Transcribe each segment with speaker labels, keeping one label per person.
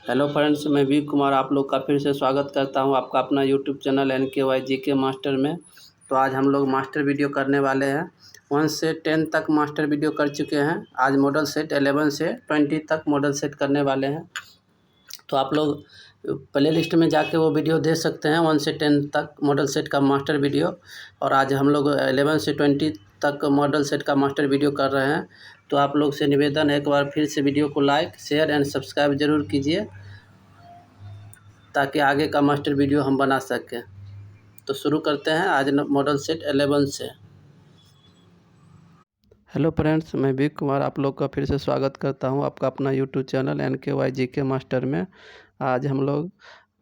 Speaker 1: Hello friends, मैं we Kumar आप लोग का फिर से स्वागत करता हूं आपका अपना YouTube channel NKY GK master में। तो आज हम लोग मास्टर वीडियो करने वाले हैं। 1 से 10 तक मास्टर वीडियो कर चुके हैं। आज मॉडल सेट 11 से 20 तक मॉडल सेट करने वाले हैं। तो आप लोग प्ले लिस्ट में जाके वो वीडियो देख सकते हैं 1 से 10 तक मॉडल सेट का मास्टर वीडियो। और आज हम लोग 11 से 20 तक मॉडल सेट का मास्टर वीडियो कर रहे हैं। तो आप लोग से निवेदन है, एक बार फिर से वीडियो को लाइक शेयर एंड सब्सक्राइब ज़रूर कीजिए ताकि आगे का मास्टर वीडियो हम बना सकें। तो शुरू करते हैं आज मॉडल सेट 11 से। हेलो फ्रेंड्स, मैं वी कुमार आप लोग का फिर से स्वागत करता हूं आपका अपना YouTube channel NKY GK master में। आज हम लोग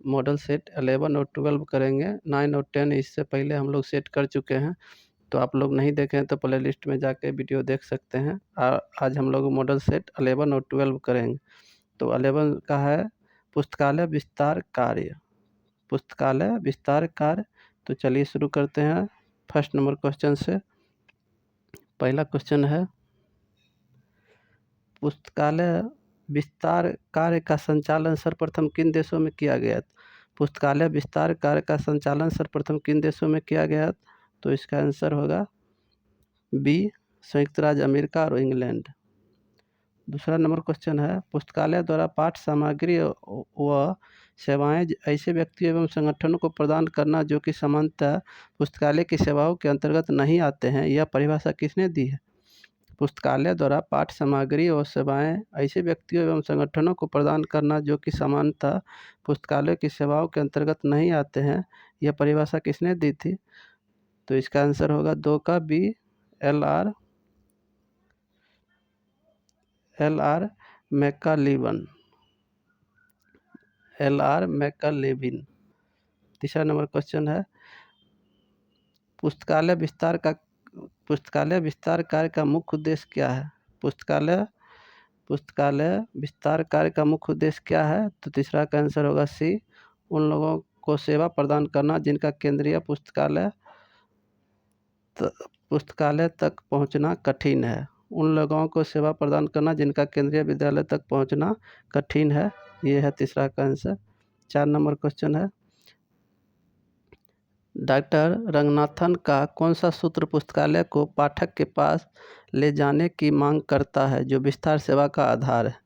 Speaker 1: मॉडल सेट 11 और 12 करेंगे। 9 और 10 इससे पहले हम लोग सेट कर चुके हैं। तो आप लोग नहीं देखें तो प्ले लिस्ट में जाके वीडियो देख सकते हैं। आज हम लोग मॉडल सेट 11 और 12 करेंगे। तो 11 का है पुस्तकालय विस्तार कार्य। पुस्तकालय विस्तार कार्य। तो चलिए शुरू करते हैं फर्स्ट नंबर क्वेश्चन से। पहला क्वेश्चन है, पुस्तकालय विस्तार कार्य का संचालन सर्वप्रथम किन देशों में किया गया? पुस्तकालय विस्तार कार्य का संचालन सर्वप्रथम किन देशों में किया गया? तो इसका आंसर होगा बी, संयुक्त राज्य अमेरिका और इंग्लैंड। दूसरा नंबर क्वेश्चन है, पुस्तकालय द्वारा पाठ्य सामग्री व सेवाएं ऐसे व्यक्तियों एवं संगठनों को प्रदान करना जो कि सामान्यतः पुस्तकालय की सेवाओं के अंतर्गत नहीं आते हैं, यह परिभाषा किसने दी है? पुस्तकालय द्वारा पाठ्य सामग्री और सेवाएं ऐसे व्यक्तियों एवं संगठनों को प्रदान करना जो कि सामान्यतः पुस्तकालय की सेवाओं के अंतर्गत नहीं आते हैं, यह परिभाषा किसने दी थी? तो इसका आंसर होगा 2 का बी, एल आर मैकालेविन। तीसरा नंबर क्वेश्चन है, पुस्तकालय विस्तार कार्य का मुख्य उद्देश्य क्या है? पुस्तकालय विस्तार कार्य का मुख्य उद्देश्य क्या है? तो तीसरा का आंसर होगा सी, उन लोगों को सेवा प्रदान करना जिनका केंद्रीय पुस्तकालय तक पहुंचना कठिन है। उन लोगों को सेवा प्रदान करना जिनका केंद्रीय विद्यालय तक पहुंचना कठिन है। ये है तीसरा का आंसर। 4 नंबर क्वेश्चन है, डॉक्टर रंगनाथन का कौन सा सूत्र पुस्तकालय को पाठक के पास ले जाने की मांग करता है जो विस्तार सेवा का आधार है?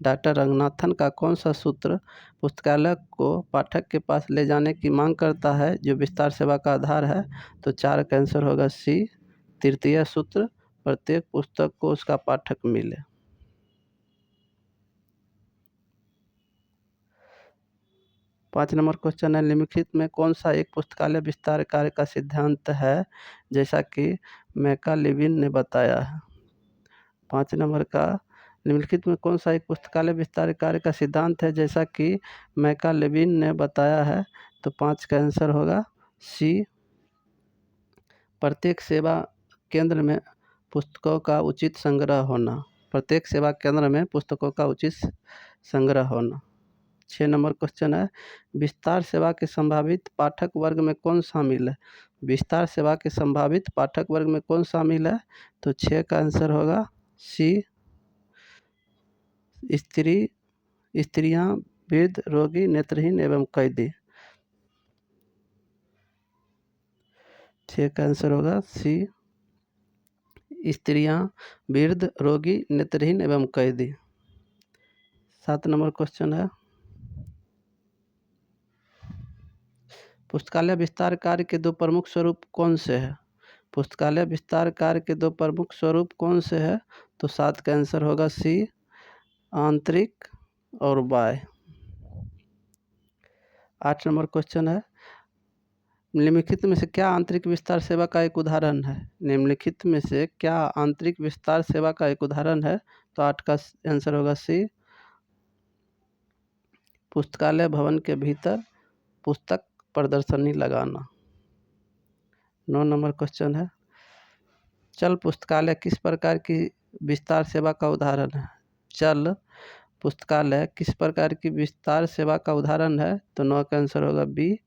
Speaker 1: डॉक्टर रंगनाथन का कौन सा सूत्र पुस्तकालय को पाठक के पास ले जाने की मांग करता है जो विस्तार सेवा का आधार है? तो 4 का आंसर होगा सी, तृतीय सूत्र, प्रत्येक पुस्तक को उसका पाठक मिले। 5 नंबर क्वेश्चन है, निम्नलिखित में कौन सा एक पुस्तकालय विस्तार कार्य का सिद्धांत है जैसा कि मैकालेविन ने बताया है? 5 नंबर का, निम्नलिखित में कौन सा एक पुस्तकालय विस्तार कार्य का सिद्धांत है जैसा कि मैकालेविन ने बताया है? तो 5 का आंसर होगा सी, प्रत्येक सेवा केंद्र में पुस्तकों का उचित संग्रह होना। प्रत्येक सेवा केंद्र में पुस्तकों का उचित संग्रह होना। 6 नंबर क्वेश्चन है, विस्तार सेवा के संभावित पाठक वर्ग में कौन शामिल है? विस्तार सेवा के संभावित पाठक वर्ग में कौन शामिल है? तो 6 का आंसर होगा सी, स्त्रियां, वृद्ध, रोगी, नेत्रहीन एवं कैदी। 6 का आंसर होगा सी, स्त्रियां, वृद्ध, रोगी, नेत्रहीन एवं कैदी। 7 नंबर क्वेश्चन है, पुस्तकालय विस्तार कार्य के 2 प्रमुख स्वरूप कौन से हैं? पुस्तकालय विस्तार कार्य के 2 प्रमुख स्वरूप कौन से हैं? तो 7 का आंसर होगा सी, आंतरिक और बाह्य। 8 नंबर क्वेश्चन है, निम्नलिखित में से क्या आंतरिक विस्तार सेवा का एक उदाहरण है? निम्नलिखित में से क्या आंतरिक विस्तार सेवा का एक उदाहरण है? तो 8 का आंसर होगा सी, पुस्तकालय भवन के भीतर पुस्तक प्रदर्शनी लगाना। 9 नंबर क्वेश्चन है, चल पुस्तकालय किस प्रकार की विस्तार सेवा का उदाहरण है? चल पुस्तकालय किस प्रकार की विस्तार सेवा का उदाहरण है? तो 9 का आंसर होगा बी,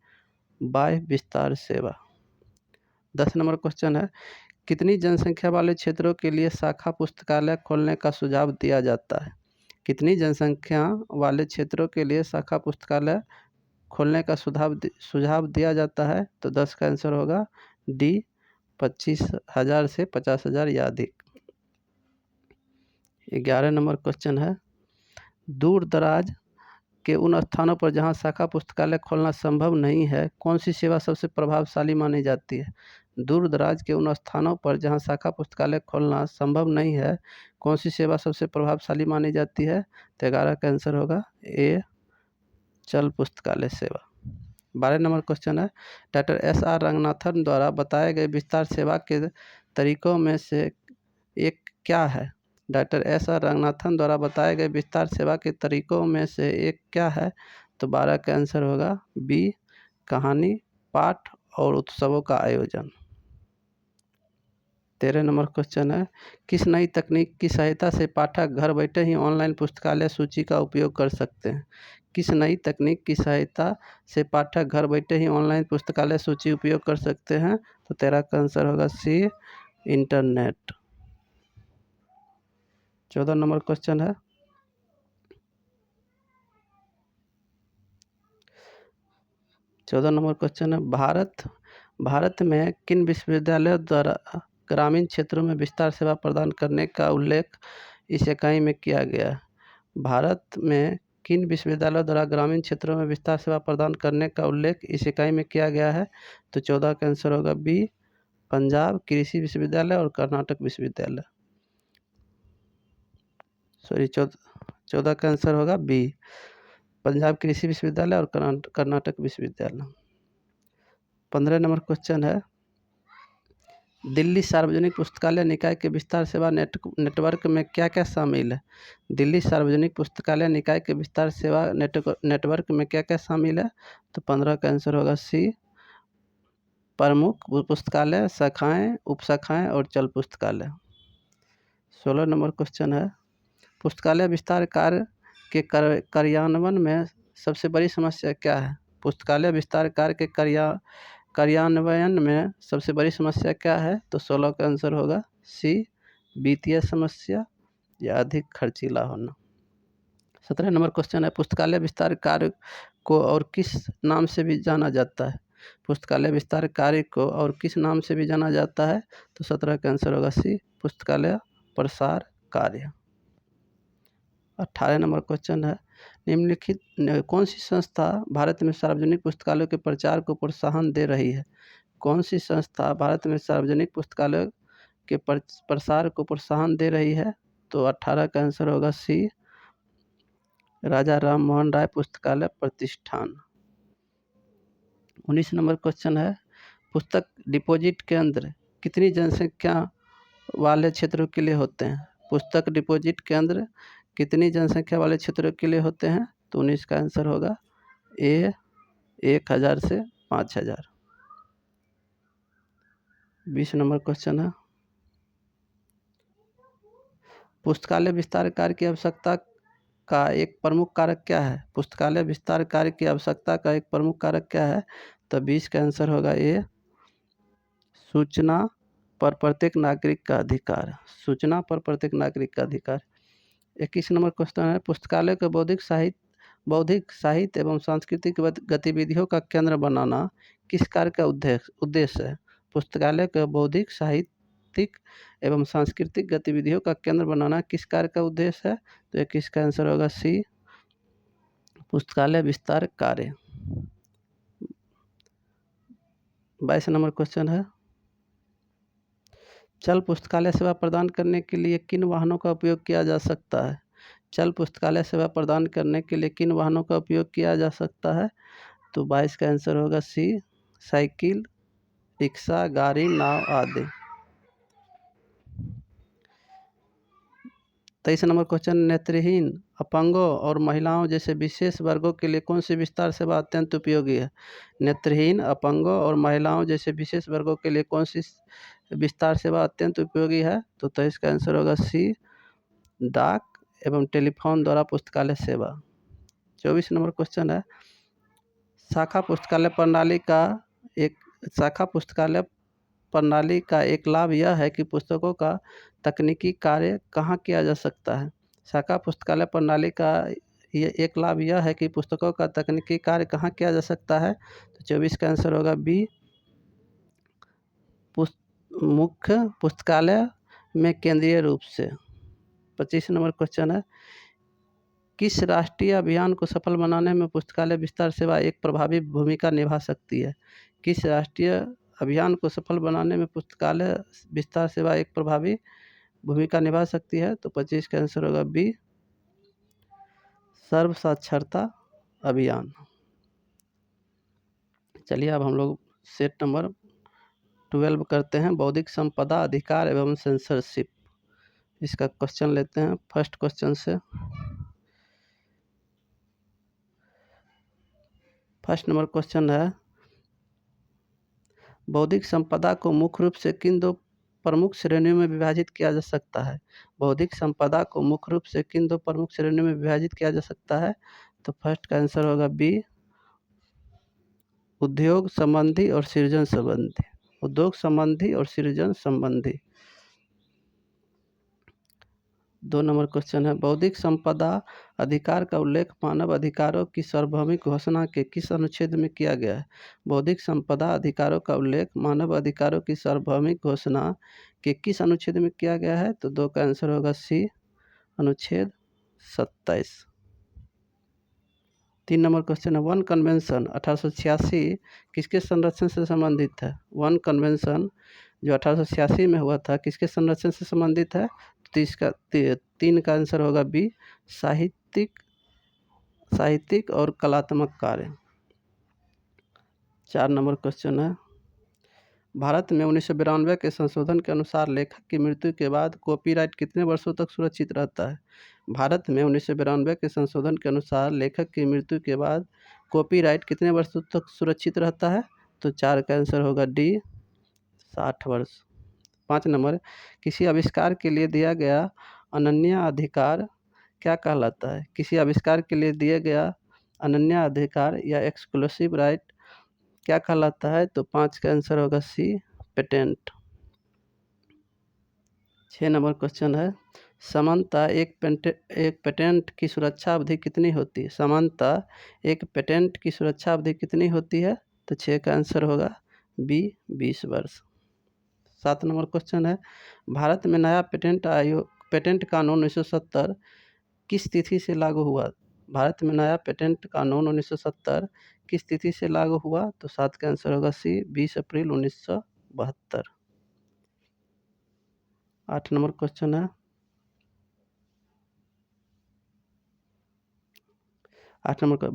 Speaker 1: बाह्य विस्तार सेवा। 10 नंबर क्वेश्चन है, कितनी जनसंख्या वाले क्षेत्रों के लिए शाखा पुस्तकालय खोलने का सुझाव दिया जाता है? कितनी जनसंख्या वाले क्षेत्रों के लिए शाखा पुस्तकालय खोलने का सुझाव दिया जाता है? तो 10 का आंसर होगा डी, 25,000 से 50,000 या अधिक। 11 नंबर क्वेश्चन है, दूर दराज के उन स्थानों पर जहां शाखा पुस्तकालय खोलना संभव नहीं है, कौन सी सेवा सबसे प्रभावशाली मानी जाती है? दूर दराज के उन स्थानों पर जहां शाखा पुस्तकालय खोलना संभव नहीं है, कौन सी सेवा सबसे प्रभावशाली मानी जाती है? तो 11 का आंसर होगा ए, चल पुस्तकालय सेवा। 12 नंबर क्वेश्चन है, डॉक्टर एस.आर. रंगनाथन द्वारा बताए गए विस्तार सेवा के तरीकों में से एक क्या है? Doctor S R. रंगनाथन द्वारा बताए गए विस्तार सेवा के तरीकों में से एक क्या है? तो 12 का आंसर होगा बी, कहानी पाठ और उत्सवों का आयोजन। 13 नंबर क्वेश्चन है, किस नई तकनीक की सहायता से पाठक घर बैठे ही ऑनलाइन पुस्तकालय सूची का उपयोग कर सकते हैं? किस नई तकनीक की सहायता से पाठक घर बैठे ही ऑनलाइन पुस्तकालय सूची उपयोग कर सकते हैं? तो 13 का आंसर होगा सी, इंटरनेट। 14 नंबर क्वेश्चन है, भारत में किन विश्वविद्यालयों द्वारा ग्रामीण क्षेत्रों में विस्तार सेवा प्रदान करने का उल्लेख इस इकाई में किया गया है? भारत में किन विश्वविद्यालयों द्वारा ग्रामीण क्षेत्रों में विस्तार सेवा प्रदान करने का उल्लेख इस इकाई में किया गया है? तो 14 का आंसर होगा बी, पंजाब कृषि विश्वविद्यालय और कर्नाटक विश्वविद्यालय। 14 का आंसर होगा बी, पंजाब कृषि विश्वविद्यालय और कर्नाटक विश्वविद्यालय। 15 नंबर क्वेश्चन है, दिल्ली सार्वजनिक पुस्तकालय निकाय के विस्तार सेवा नेटवर्क में क्या क्या शामिल है? दिल्ली सार्वजनिक पुस्तकालय निकाय के विस्तार सेवा नेटवर्क में क्या क्या शामिल है? तो 15 का आंसर होगा सी, प्रमुख पुस्तकालय, शाखाएं, उपशाखाएं और चल पुस्तकालय। 16 नंबर क्वेश्चन है, पुस्तकालय विस्तार कार्य के कार्यान्वयन में सबसे बड़ी समस्या क्या है? पुस्तकालय विस्तार कार्य के कार्यान्वयन में सबसे बड़ी समस्या क्या है? तो 16 का आंसर होगा सी, वित्तीय समस्या या अधिक खर्चीला होना। 17 नंबर क्वेश्चन है, पुस्तकालय विस्तार कार्य को और किस नाम से भी जाना जाता है? पुस्तकालय विस्तार कार्य को और किस नाम से भी जाना जाता है? तो 17 का आंसर होगा सी, पुस्तकालय प्रसार कार्य। 18 नंबर क्वेश्चन है, निम्नलिखित कौन सी संस्था भारत में सार्वजनिक पुस्तकालयों के प्रचार को प्रोत्साहन दे रही है? कौन सी संस्था भारत में सार्वजनिक पुस्तकालयों के प्रसार को प्रोत्साहन दे रही है? तो 18 का आंसर होगा सी, राजा राम मोहन राय पुस्तकालय प्रतिष्ठान। 19 नंबर क्वेश्चन है, पुस्तक डिपॉजिट केंद्र कितनी जनसंख्या वाले क्षेत्रों के लिए होते हैं? पुस्तक डिपॉजिट केंद्र कितनी जनसंख्या वाले क्षेत्रों के लिए होते हैं? तो 19 का आंसर होगा ए, 1,000 से 5,000। 20 नंबर क्वेश्चन है, पुस्तकालय विस्तार कार्य की आवश्यकता का एक प्रमुख कारक क्या है? पुस्तकालय विस्तार कार्य की आवश्यकता का एक प्रमुख कारक क्या है? तो 20 का आंसर होगा ए, सूचना पर प्रत्येक नागरिक का अधिकार। सूचना पर प्रत्येक नागरिक का अधिकार। 21 नंबर क्वेश्चन है, पुस्तकालय को बौद्धिक साहित्य एवं सांस्कृतिक गतिविधियों का केंद्र बनाना किस कार्य का उद्देश्य है? पुस्तकालय को बौद्धिक साहित्यिक एवं सांस्कृतिक गतिविधियों का केंद्र बनाना किस कार्य का उद्देश्य है? तो 21 का आंसर होगा सी, पुस्तकालय विस्तार कार्य। 22 नंबर क्वेश्चन है, चल पुस्तकालय सेवा प्रदान करने के लिए किन वाहनों का उपयोग किया जा सकता है? चल पुस्तकालय सेवा प्रदान करने के लिए किन वाहनों का उपयोग किया जा सकता है? तो 22 का आंसर होगा सी, साइकिल, रिक्शा, गाड़ी, नाव आदि। 23 नंबर क्वेश्चन, नेत्रहीन, अपंगों और महिलाओं जैसे विशेष वर्गों के लिए कौन सी विस्तार सेवा अत्यंत उपयोगी है? नेत्रहीन, अपंगों और महिलाओं जैसे विशेष वर्गों के लिए कौन सी विस्तार सेवा अत्यंत उपयोगी है? तो 23 का आंसर होगा सी, डाक एवं टेलीफोन द्वारा पुस्तकालय सेवा। 24 नंबर क्वेश्चन है, शाखा पुस्तकालय प्रणाली का एक लाभ यह है कि पुस्तकों का तकनीकी कार्य कहाँ किया जा सकता है? शाखा पुस्तकालय प्रणाली का ये एक लाभ यह है कि पुस्तकों का तकनीकी कार्य कहाँ किया जा सकता है, तो 24 का आंसर होगा बी, मुख्य पुस्तकालय में केंद्रीय रूप से। 25 नंबर क्वेश्चन है, किस राष्ट्रीय अभियान को सफल बनाने में पुस्तकालय विस्तार सेवा एक प्रभावी भूमिका निभा सकती है? किस राष्ट्रीय अभियान को सफल बनाने में पुस्तकालय विस्तार सेवा एक प्रभावी भूमिका निभा सकती है? तो 25 का आंसर होगा बी, सर्व साक्षरता अभियान। चलिए अब हम लोग सेट नंबर 12 करते हैं, बौद्धिक संपदा अधिकार एवं सेंसरशिप। इसका क्वेश्चन लेते हैं फर्स्ट क्वेश्चन से। फर्स्ट नंबर क्वेश्चन है, बौद्धिक संपदा को मुख्य रूप से किन दो प्रमुख श्रेणियों में विभाजित किया जा सकता है? बौद्धिक संपदा को मुख्य रूप से किन दो प्रमुख श्रेणियों में विभाजित किया जा सकता है? तो फर्स्ट का आंसर होगा बी, उद्योग संबंधी और सृजन संबंधी। उद्योग संबंधी और सृजन संबंधी। 2 नंबर क्वेश्चन है, बौद्धिक संपदा अधिकार का उल्लेख मानव अधिकारों की सार्वभौमिक घोषणा के किस अनुच्छेद में किया गया है? बौद्धिक संपदा अधिकारों का उल्लेख मानव अधिकारों की सार्वभौमिक घोषणा के किस अनुच्छेद में किया गया है? तो 2 का आंसर होगा सी, अनुच्छेद 27। 3 नंबर क्वेश्चन है, वन कन्वेंशन 1886 किसके संरक्षण से संबंधित है? वन कन्वेंशन जो 1886 में हुआ था किसके संरक्षण से संबंधित है? तो इसका 3 का आंसर होगा बी, साहित्यिक और कलात्मक कार्य। 4 नंबर क्वेश्चन है, भारत में 1992 के संशोधन के अनुसार लेखक की मृत्यु के बाद कॉपीराइट कितने वर्षों तक सुरक्षित रहता है? भारत में 1992 के संशोधन के अनुसार लेखक की मृत्यु के बाद कॉपीराइट कितने वर्षों तक सुरक्षित रहता है? तो 4 का आंसर होगा डी, 60 वर्ष। 5 नंबर, किसी आविष्कार के लिए दिया गया अनन्य अधिकार क्या कहलाता है? किसी आविष्कार के लिए दिया गया अनन्य अधिकार या एक्सक्लूसिव राइट क्या कहलाता है? तो 5 का आंसर होगा सी, पेटेंट। 6 नंबर क्वेश्चन है, सामान्यतः एक पेटेंट की सुरक्षा अवधि कितनी होती है? सामान्यतः एक पेटेंट की सुरक्षा अवधि कितनी होती है? तो 6 का आंसर होगा बी, 20 वर्ष। 7 नंबर क्वेश्चन है, भारत में नया पेटेंट कानून 1970 किस तिथि से लागू हुआ? भारत में नया पेटेंट कानून 1970 किस तिथि से लागू हुआ? तो 7 का आंसर होगा सी, 20 अप्रैल 1972। 8 नंबर क्वेश्चन है, 8 नंबर का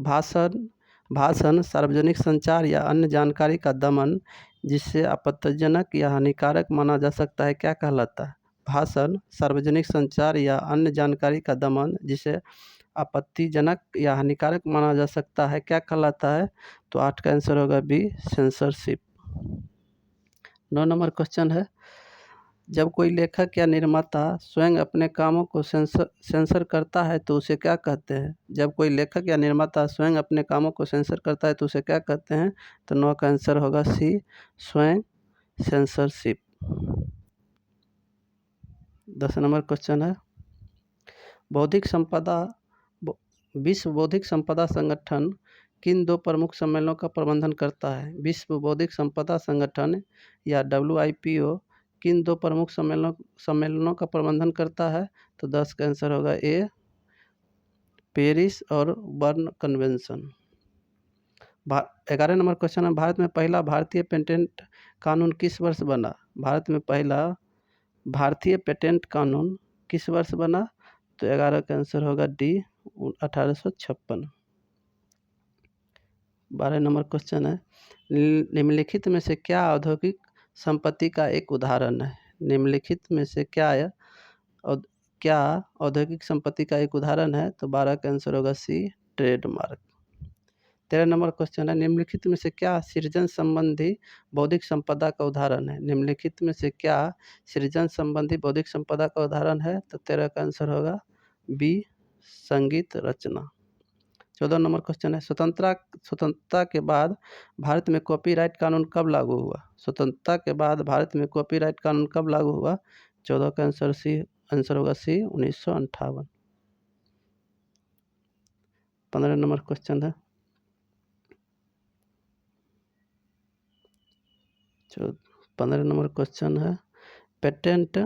Speaker 1: भाषण सार्वजनिक संचार या अन्य जानकारी का दमन जिससे आपत्तिजनक या हानिकारक माना जा सकता है क्या कहलाता है? भाषण सार्वजनिक संचार या अन्य जानकारी का दमन जिसे आपत्तिजनक या हानिकारक माना जा सकता है क्या कहलाता है? तो 8 का आंसर होगा बी, सेंसरशिप। 9 नंबर क्वेश्चन है, जब कोई लेखक या निर्माता स्वयं अपने कामों को सेंसर करता है तो उसे क्या कहते हैं? जब कोई लेखक या निर्माता स्वयं अपने कामों को सेंसर करता है तो उसे क्या कहते हैं? तो 9 का आंसर होगा सी, स्वयं सेंसरशिप। 10 नंबर क्वेश्चन है, विश्व बौद्धिक संपदा संगठन किन दो प्रमुख सम्मेलनों का प्रबंधन करता है? विश्व बौद्धिक संपदा संगठन या WIPO किन दो प्रमुख सम्मेलनों का प्रबंधन करता है? तो 10 का आंसर होगा ए, पेरिस और बर्न कन्वेंशन। 11 नंबर क्वेश्चन है, भारत में पहला भारतीय पेटेंट कानून किस वर्ष बना? भारत में पहला भारतीय पेटेंट कानून किस वर्ष बना? तो 11 का आंसर होगा डी, 1856। 12 नंबर क्वेश्चन है, निम्नलिखित में से क्या औद्योगिक संपत्ति का एक उदाहरण है? निम्नलिखित में से क्या औद्योगिक संपत्ति का एक उदाहरण है? तो 12 का आंसर होगा सी, ट्रेडमार्क। 13 नंबर क्वेश्चन है, निम्नलिखित में से क्या सृजन संबंधी बौद्धिक संपदा का उदाहरण है? निम्नलिखित में से क्या सृजन संबंधी बौद्धिक संपदा का उदाहरण है? तो 13 का आंसर होगा बी, संगीत रचना। 14 नंबर क्वेश्चन है, स्वतंत्रता के बाद भारत में कॉपीराइट कानून कब लागू हुआ? स्वतंत्रता के बाद भारत में कॉपीराइट कानून कब लागू हुआ? 14 का आंसर होगा सी, 1958। 15 नंबर क्वेश्चन है। 15 नंबर क्वेश्चन है, पेटेंट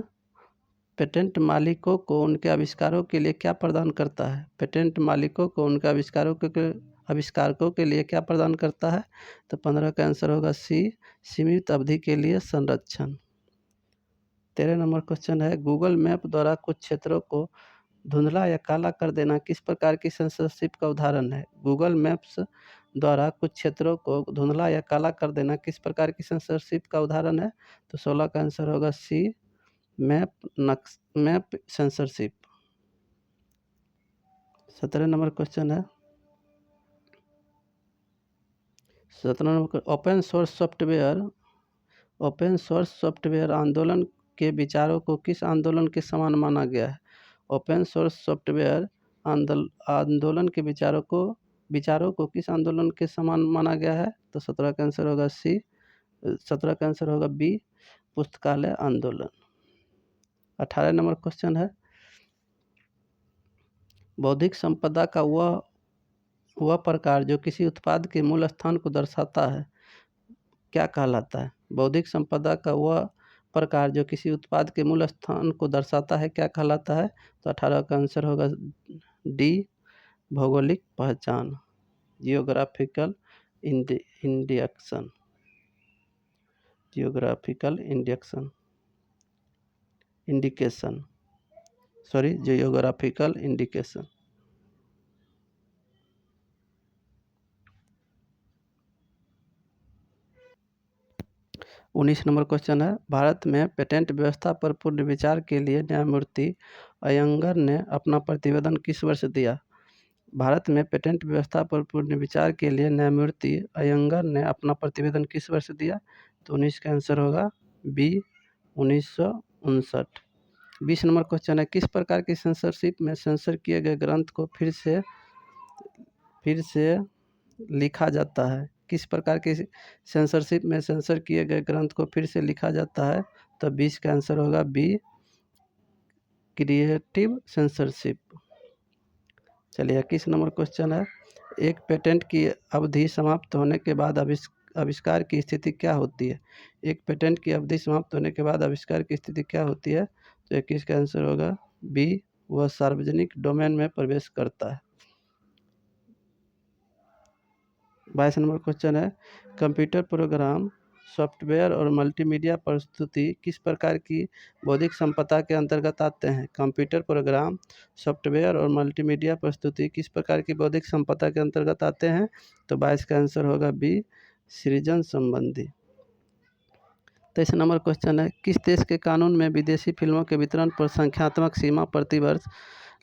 Speaker 1: पेटेंट मालिकों को उनके आविष्कारों के लिए क्या प्रदान करता है? पेटेंट मालिकों को उनके आविष्कारकों के लिए क्या प्रदान करता है? तो 15 का आंसर होगा सी, सीमित अवधि के लिए संरक्षण। 13 नंबर क्वेश्चन है, गूगल मैप द्वारा कुछ क्षेत्रों को धुंधला या काला कर देना किस प्रकार की सेंसरशिप का उदाहरण है? गूगल मैप्स द्वारा कुछ क्षेत्रों को धुंधला या काला कर देना किस प्रकार की सेंसरशिप का उदाहरण है? तो 16 का आंसर होगा सी, मैप सेंसरशिप। 17 नंबर क्वेश्चन है, 17 नंबर ओपन सोर्स सॉफ्टवेयर आंदोलन के विचारों को किस आंदोलन के समान माना गया है? ओपन सोर्स सॉफ्टवेयर आंदोलन के विचारों को किस आंदोलन के समान माना गया है? तो 17 का आंसर होगा सी, 17 का आंसर होगा बी, पुस्तकालय आंदोलन। 18 नंबर क्वेश्चन है, बौद्धिक संपदा का वह प्रकार जो किसी उत्पाद के मूल स्थान को दर्शाता है क्या कहलाता है? बौद्धिक संपदा का वह प्रकार जो किसी उत्पाद के मूल स्थान को दर्शाता है क्या कहलाता है? तो 18 का आंसर होगा डी, भौगोलिक पहचान, geographical indication. Geographical indication. 19 number question है, भारत में पेटेंट व्यवस्था पर पुनर्विचार के लिए न्यायमूर्ति अयंगर ने अपना प्रतिवेदन किस वर्ष दिया? भारत में पेटेंट व्यवस्था पर पुनर्विचार के लिए न्यायमूर्ति अयंगर ने अपना प्रतिवेदन किस वर्ष दिया? तो 19 का आंसर होगा बी, 1959। 20 नंबर क्वेश्चन है, किस प्रकार की सेंसरशिप में सेंसर किए गए ग्रंथ को फिर से लिखा जाता है? किस प्रकार की सेंसरशिप में सेंसर किए गए ग्रंथ को फिर से लिखा जाता है? तो 20 का आंसर होगा बी, क्रिएटिव सेंसरशिप। चलिए 21 नंबर क्वेश्चन है, एक पेटेंट की अवधि समाप्त होने के बाद आविष्कार की स्थिति क्या होती है? एक पेटेंट की अवधि समाप्त होने के बाद आविष्कार की स्थिति क्या होती है? तो 21 का आंसर होगा बी, वह सार्वजनिक डोमेन में प्रवेश करता है। 22 नंबर क्वेश्चन है, कंप्यूटर प्रोग्राम, सॉफ्टवेयर और मल्टीमीडिया प्रस्तुति किस प्रकार की बौद्धिक संपदा के अंतर्गत आते हैं? कंप्यूटर प्रोग्राम, सॉफ्टवेयर और मल्टीमीडिया प्रस्तुति किस प्रकार की बौद्धिक संपदा के अंतर्गत आते हैं? तो 22 का आंसर होगा बी, सृजन संबंधी। 23 नंबर क्वेश्चन है, किस देश के कानून में विदेशी फिल्मों के वितरण पर संख्यात्मक सीमा प्रतिवर्ष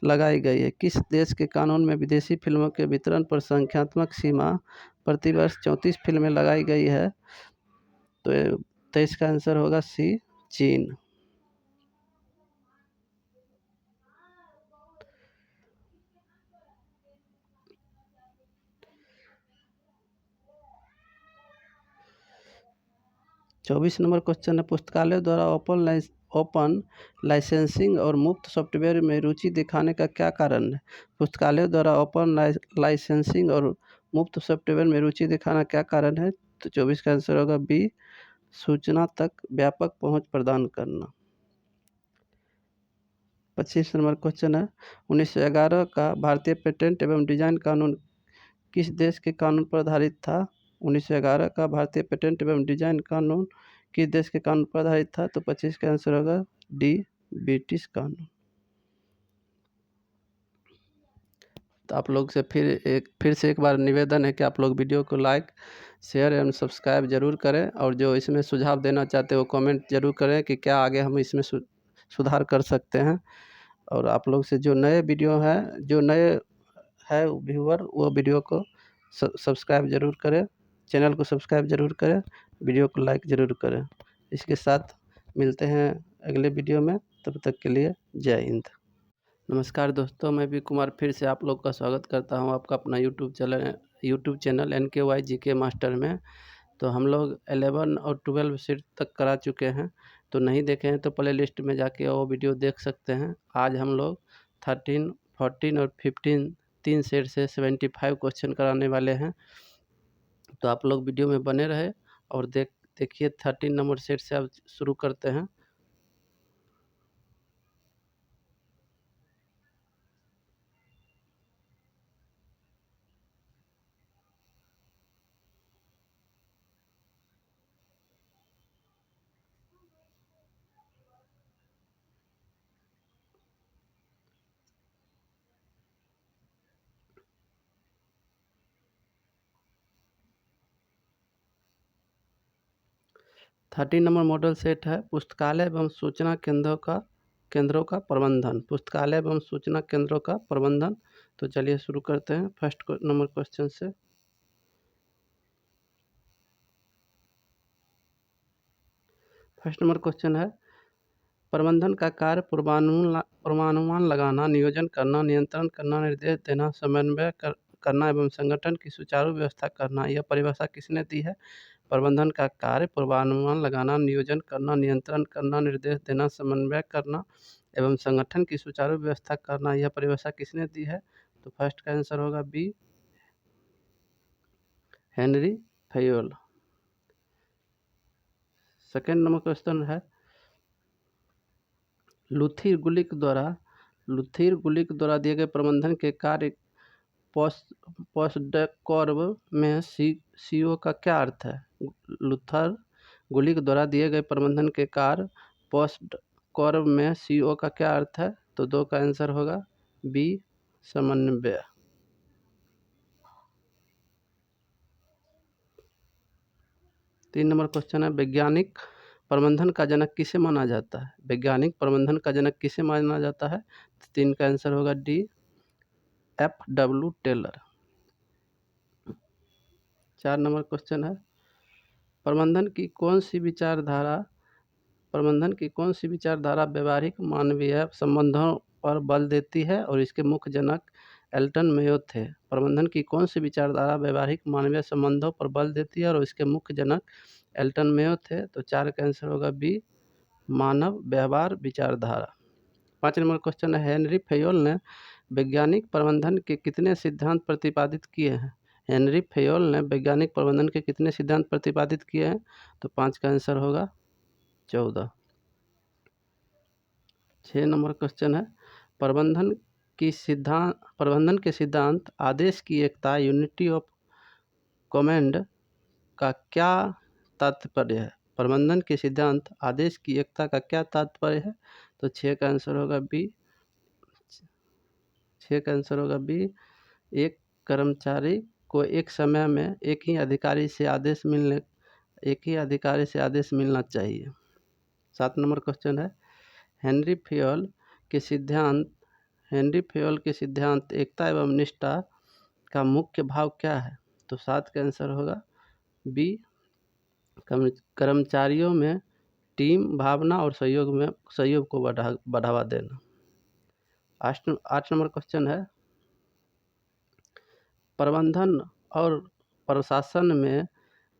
Speaker 1: लगाई गई है? किस देश के कानून में विदेशी फिल्मों के वितरण पर संख्यात्मक सीमा प्रतिवर्ष 34 फिल्में लगाई गई है? तो 23 का आंसर होगा सी, चीन। चौबीस नंबर क्वेश्चन है, पुस्तकालय द्वारा ओपन लाइसेंसिंग और मुफ्त सॉफ्टवेयर में रुचि दिखाने का क्या कारण है? पुस्तकालय द्वारा ओपन लाइसेंसिंग और मुफ्त सॉफ्टवेयर में रुचि दिखाना क्या कारण है? तो 24 का आंसर होगा बी, सूचना तक व्यापक पहुंच प्रदान करना। 25 नंबर क्वेश्चन है, 1911 का भारतीय पेटेंट एवं डिजाइन कानून किस देश के कानून पर आधारित था? 1911 का भारतीय पेटेंट एवं डिजाइन कानून किस देश के कानून पर आधारित था? तो 25 का आंसर होगा डी, ब्रिटिश कानून। तो आप लोग से फिर से एक बार निवेदन है कि आप लोग वीडियो को लाइक, शेयर एवं सब्सक्राइब जरूर करें, और जो इसमें सुझाव देना चाहते हो कमेंट जरूर करें कि क्या आगे हम इसमें सुधार कर सकते हैं। और आप लोग से जो नए है व्यूअर, वो वीडियो को सब्सक्राइब जरूर करें, चैनल को सब्सक्राइब जरूर करें, वीडियो को लाइक जरूर करें। इसके साथ मिलते हैं अगले वीडियो में, तब तक के लिए जय हिंद। नमस्कार दोस्तों, मैं भी कुमार फिर से आप लोग का स्वागत करता हूं आपका अपना YouTube channel NKY GK master में। तो हम लोग 11 और 12 सीट तक करा चुके हैं, तो नहीं देखे हैं तो प्ले लिस्ट में जाके वो वीडियो देख सकते हैं। आज हम लोग 13, 14 और 15 3 सेट से 75 क्वेश्चन कराने वाले हैं। तो आप लोग वीडियो में बने रहे और देखिए 13 नंबर सेट से अब शुरू करते हैं। थर्टीन नंबर मॉडल सेट है पुस्तकालय एवं सूचना केंद्रों का प्रबंधन। पुस्तकालय एवं सूचना केंद्रों का प्रबंधन। तो चलिए शुरू करते हैं फर्स्ट नंबर क्वेश्चन से। फर्स्ट नंबर क्वेश्चन है प्रबंधन का कार्य पूर्वानुमान लगाना, नियोजन करना, नियंत्रण करना, निर्देश देना, समन्वय करना एवं संगठन की सुचारू व्यवस्था करना। यह परिभाषा किसने दी है? प्रबंधन का कार्य पूर्वानुमान लगाना, नियोजन करना, नियंत्रण करना, निर्देश देना, समन्वय करना एवं संगठन की सुचारू व्यवस्था करना। यह परिभाषा किसने दी है? तो फर्स्ट का आंसर होगा B, Henry Fayol. Second number question है लुथिर गुलिक द्वारा दिए गए प्रबंधन के कार्य पोस्टकॉर्ब में सीओ का क्या अर्थ है? लुथर गुलिक द्वारा दिए गए प्रबंधन के कार्य पोस्टकॉर्ब में सीओ का क्या अर्थ है? तो 2 का आंसर होगा बी, समन्वय। तीन नंबर क्वेश्चन है वैज्ञानिक प्रबंधन का जनक किसे माना जाता है? वैज्ञानिक प्रबंधन का जनक किसे माना जाता है? तो 3 का आंसर होगा D, FW Taylor. 4 number question है प्रबंधन की कौन सी विचारधारा व्यवहारिक मानवीय संबंधों पर बल देती है और इसके मुख्य जनक एल्टन मेयो थे? प्रबंधन की कौन सी विचारधारा व्यवहारिक मानवीय संबंधों पर बल देती है और इसके मुख्य जनक एल्टन मेयो थे? तो 4 का आंसर होगा बी, मानव व्यवहार विचारधारा। 5 नंबर क्वेश्चन है हेनरी फेयोल ने वैज्ञानिक प्रबंधन के कितने सिद्धांत प्रतिपादित किए हैं? हेनरी फेयोल ने वैज्ञानिक प्रबंधन के कितने सिद्धांत प्रतिपादित किए हैं? तो 5 का आंसर होगा 14। 6 नंबर क्वेश्चन है प्रबंधन के सिद्धांत आदेश की एकता, यूनिटी ऑफ कमांड का क्या तात्पर्य है? प्रबंधन के सिद्धांत आदेश की एकता का क्या तात्पर्य है? तो 6 का आंसर होगा बी, 6 का आंसर होगा बी, एक कर्मचारी को एक समय में एक ही अधिकारी से आदेश मिलना चाहिए। 7 नंबर क्वेश्चन है हेनरी फेयोल के सिद्धांत एकता एवं निष्ठा का मुख्य भाव क्या है? तो 7 का आंसर होगा बी, कर्मचारियों में टीम भावना और सहयोग को बढ़ावा देना। 8 नंबर क्वेश्चन है प्रबंधन और प्रशासन में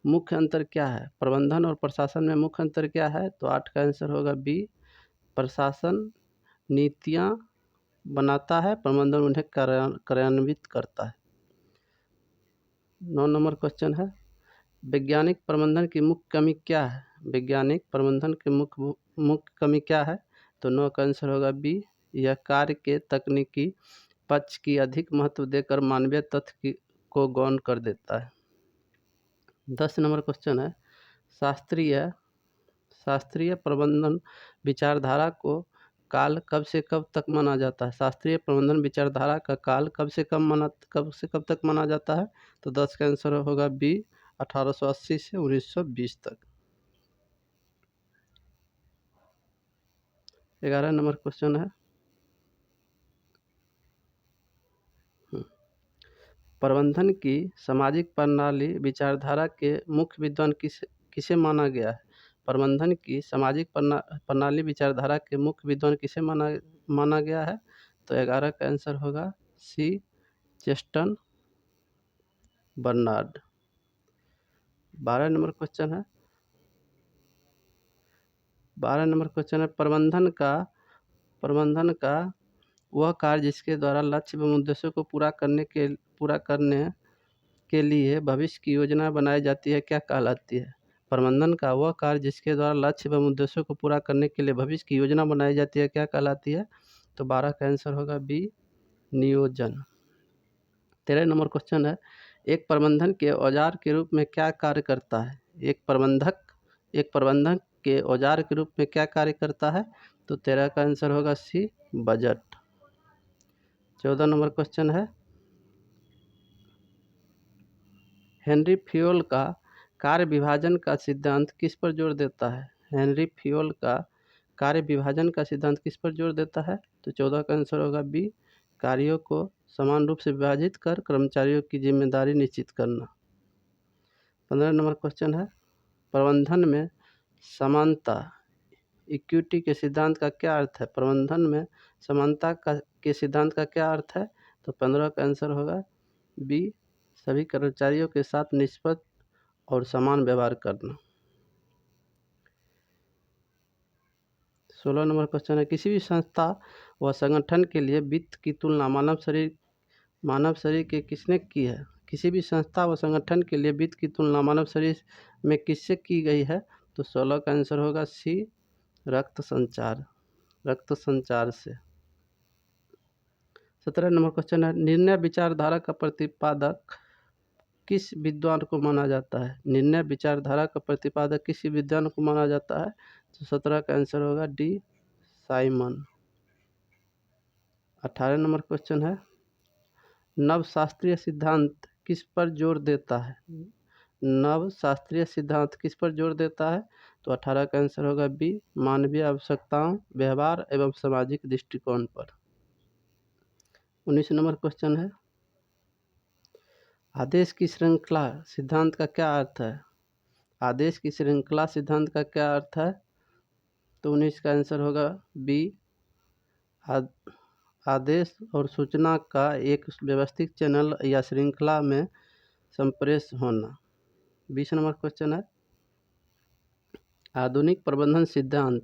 Speaker 1: मुख्य अंतर क्या है? प्रबंधन और प्रशासन में मुख्य अंतर क्या है? तो 8 का आंसर होगा बी, प्रशासन नीतियां बनाता है, प्रबंधन उन्हें कार्यान्वित करता है। 9 नंबर क्वेश्चन है वैज्ञानिक प्रबंधन की मुख्य कमी क्या है? वैज्ञानिक प्रबंधन की मुख्य कमी क्या है? तो 9 का आंसर होगा बी, यह कार्य के तकनीकी पक्ष की अधिक महत्व देकर मानवीय तथ्य को गौण कर देता है। 10 नंबर क्वेश्चन है शास्त्रीय प्रबंधन विचारधारा को काल कब से कब तक माना जाता है? शास्त्रीय प्रबंधन विचारधारा का काल कब से कब तक माना जाता है? तो 10 का आंसर होगा बी, 1880 से 1920 तक। 11 नंबर क्वेश्चन है प्रबंधन की सामाजिक प्रणाली विचारधारा के मुख्य विद्वान किसे माना गया है? प्रबंधन की सामाजिक प्रणाली विचारधारा के मुख्य विद्वान किसे माना गया है? तो 11 का आंसर होगा सी, चेस्टन बर्नार्ड। 12 नंबर क्वेश्चन है प्रबंधन का वह कार्य जिसके द्वारा लक्ष्य एवं उद्देश्यों को पूरा करने के लिए भविष्य की योजना बनाई जाती है क्या कहलाती है? प्रबंधन का वह कार्य जिसके द्वारा लक्ष्य एवं उद्देश्यों को पूरा करने के लिए भविष्य की योजना बनाई जाती है क्या कहलाती है? तो 12 का आंसर होगा बी, नियोजन। 13 नंबर क्वेश्चन है, एक प्रबंधन के औजार के रूप में क्या कार्य करता है? एक प्रबंधक के औजार के रूप में क्या कार्य करता है? तो 13 का आंसर होगा सी, बजट। 14 नंबर क्वेश्चन है, हेनरी फ्योल का कार्य विभाजन का सिद्धांत किस पर जोर देता है? हेनरी फ्योल का कार्य विभाजन का सिद्धांत किस पर जोर देता है? तो 14 का आंसर होगा बी, कार्यों को समान रूप से विभाजित कर कर्मचारियों की जिम्मेदारी निश्चित करना। 15 नंबर क्वेश्चन है, प्रबंधन में समानता इक्विटी के सिद्धांत का क्या अर्थ है? प्रबंधन में समानता के सिद्धांत का क्या अर्थ है? तो 15 का आंसर होगा बी, सभी कर्मचारियों के साथ निष्पक्ष और समान व्यवहार करना। 16 नंबर क्वेश्चन है, किसी भी संस्था व संगठन के लिए वित्त की तुलना मानव शरीर के किसने की है? किसी भी संस्था व संगठन के लिए वित्त की तुलना मानव शरीर में किससे की गई है? तो 16 का आंसर होगा सी, रक्त संचार से। 17 नंबर क्वेश्चन है, निर्णय विचारधारा का प्रतिपादक किस विद्वान को माना जाता है? निर्णय विचारधारा का प्रतिपादक किस विद्वान को माना जाता है? तो 17 का आंसर होगा डी, साइमन। 18 नंबर क्वेश्चन है, नवशास्त्रीय सिद्धांत किस पर जोर देता है? नवशास्त्रीय सिद्धांत किस पर जोर देता है? तो 18 का आंसर होगा बी, मानवीय आवश्यकताओं, व्यवहार एवं सामाजिक दृष्टिकोण पर। 19 नंबर क्वेश्चन है, आदेश की श्रृंखला सिद्धांत का क्या अर्थ है? आदेश की श्रृंखला सिद्धांत का क्या अर्थ है? तो 19 का आंसर होगा बी, आदेश और सूचना का एक व्यवस्थित चैनल या श्रृंखला में संप्रेष होना। 20 नंबर क्वेश्चन है, आधुनिक प्रबंधन सिद्धांत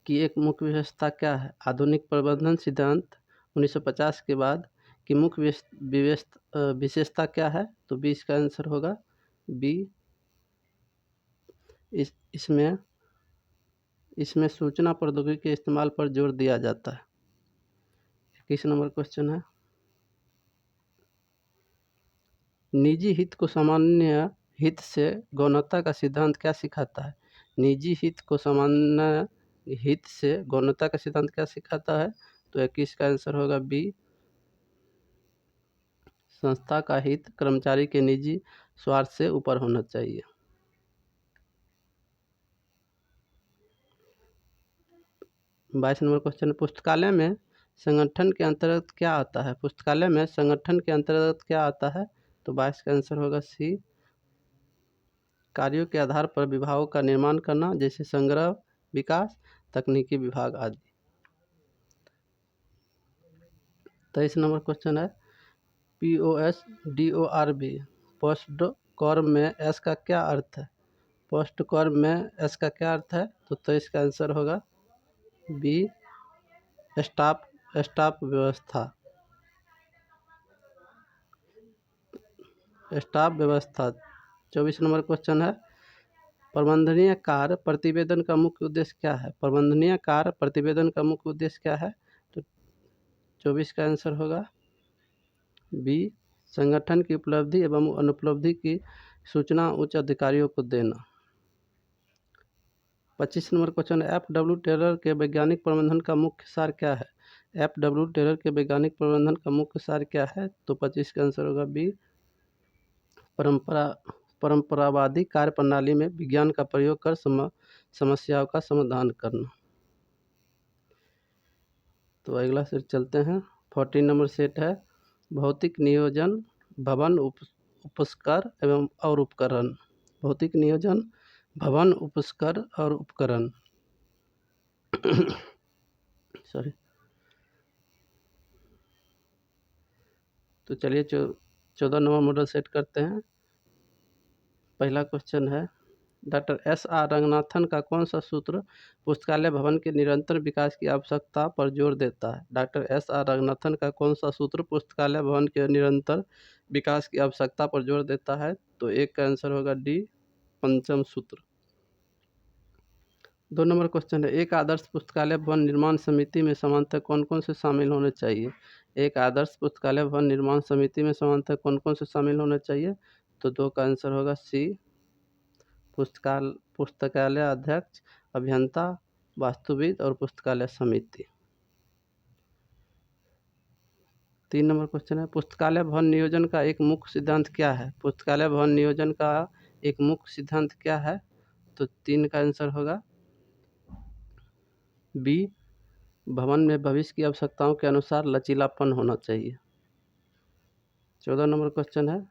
Speaker 1: की एक मुख्य विशेषता क्या है? आधुनिक प्रबंधन सिद्धांत 1950 के बाद की मुख्य विशेषता क्या है? तो 20 का आंसर होगा बी, इसमें सूचना प्रौद्योगिकी के इस्तेमाल पर जोर दिया जाता है। 21 नंबर क्वेश्चन है, निजी हित को सामान्य हित से गौणता का सिद्धांत क्या सिखाता है? निजी हित को सामान्य हित से गौणता का सिद्धांत क्या सिखाता है? तो 21 का आंसर होगा बी, संस्था का हित कर्मचारी के निजी स्वार्थ से ऊपर होना चाहिए। 22 नंबर क्वेश्चन, पुस्तकालय में संगठन के अंतर्गत क्या आता है? पुस्तकालय में संगठन के अंतर्गत क्या आता है? तो 22 का आंसर होगा सी, कार्यों के आधार पर विभागों का निर्माण करना, जैसे संग्रह, विकास, तकनीकी विभाग आदि। 23 नंबर क्वेश्चन है, POS DORB पोस्ट कॉर्म में एस का क्या अर्थ है? पोस्ट कॉर्म में एस का क्या अर्थ है? तो 23 का आंसर होगा बी, स्टाफ व्यवस्था। स्टाफ व्यवस्था। 24 नंबर क्वेश्चन है, प्रबंधनीय कार्य प्रतिवेदन का मुख्य उद्देश्य क्या है? प्रबंधनीय कार्य प्रतिवेदन का मुख्य उद्देश्य क्या है? तो 24 का आंसर होगा बी, संगठन की उपलब्धि एवं अनुपलब्धि की सूचना उच्च अधिकारियों को देना। 25 नंबर क्वेश्चन, FW टेलर के वैज्ञानिक प्रबंधन का मुख्य सार क्या है? FW टेलर के वैज्ञानिक प्रबंधन का मुख्य सार क्या है? तो 25 का आंसर होगा बी, परंपरावादी कार्य प्रणाली में विज्ञान का प्रयोग कर समस्याओं का समाधान करना। तो अगला सेट चलते हैं। 14 नंबर सेट है, भौतिक नियोजन, भवन, उपस्कर एवं और उपकरण। भौतिक नियोजन, भवन, उपस्कर और उपकरण। सॉरी। तो चलिए 14 नंबर मॉडल सेट करते हैं। पहला क्वेश्चन है, डॉक्टर एस आर रंगनाथन का कौन सा सूत्र पुस्तकालय भवन के निरंतर विकास की आवश्यकता पर जोर देता है? डॉक्टर एस आर रंगनाथन का कौन सा सूत्र पुस्तकालय भवन के निरंतर विकास की आवश्यकता पर जोर देता है? तो एक का आंसर होगा डी, पंचम सूत्र। 2 नंबर क्वेश्चन है, एक आदर्श पुस्तकालय भवन निर्माण समिति में समानतः कौन कौन से शामिल होने चाहिए? एक आदर्श पुस्तकालय भवन निर्माण समिति में समानतः कौन कौन से शामिल होने चाहिए? तो 2 का आंसर होगा सी, पुस्तकालय अध्यक्ष, अभियंता, वास्तुविद और पुस्तकालय समिति। 3 नंबर क्वेश्चन है, पुस्तकालय भवन नियोजन का एक मुख्य सिद्धांत क्या है? पुस्तकालय भवन नियोजन का एक मुख्य सिद्धांत क्या है? तो 3 का आंसर होगा बी, भवन में भविष्य की आवश्यकताओं के अनुसार लचीलापन होना चाहिए। 4 नंबर क्वेश्चन है,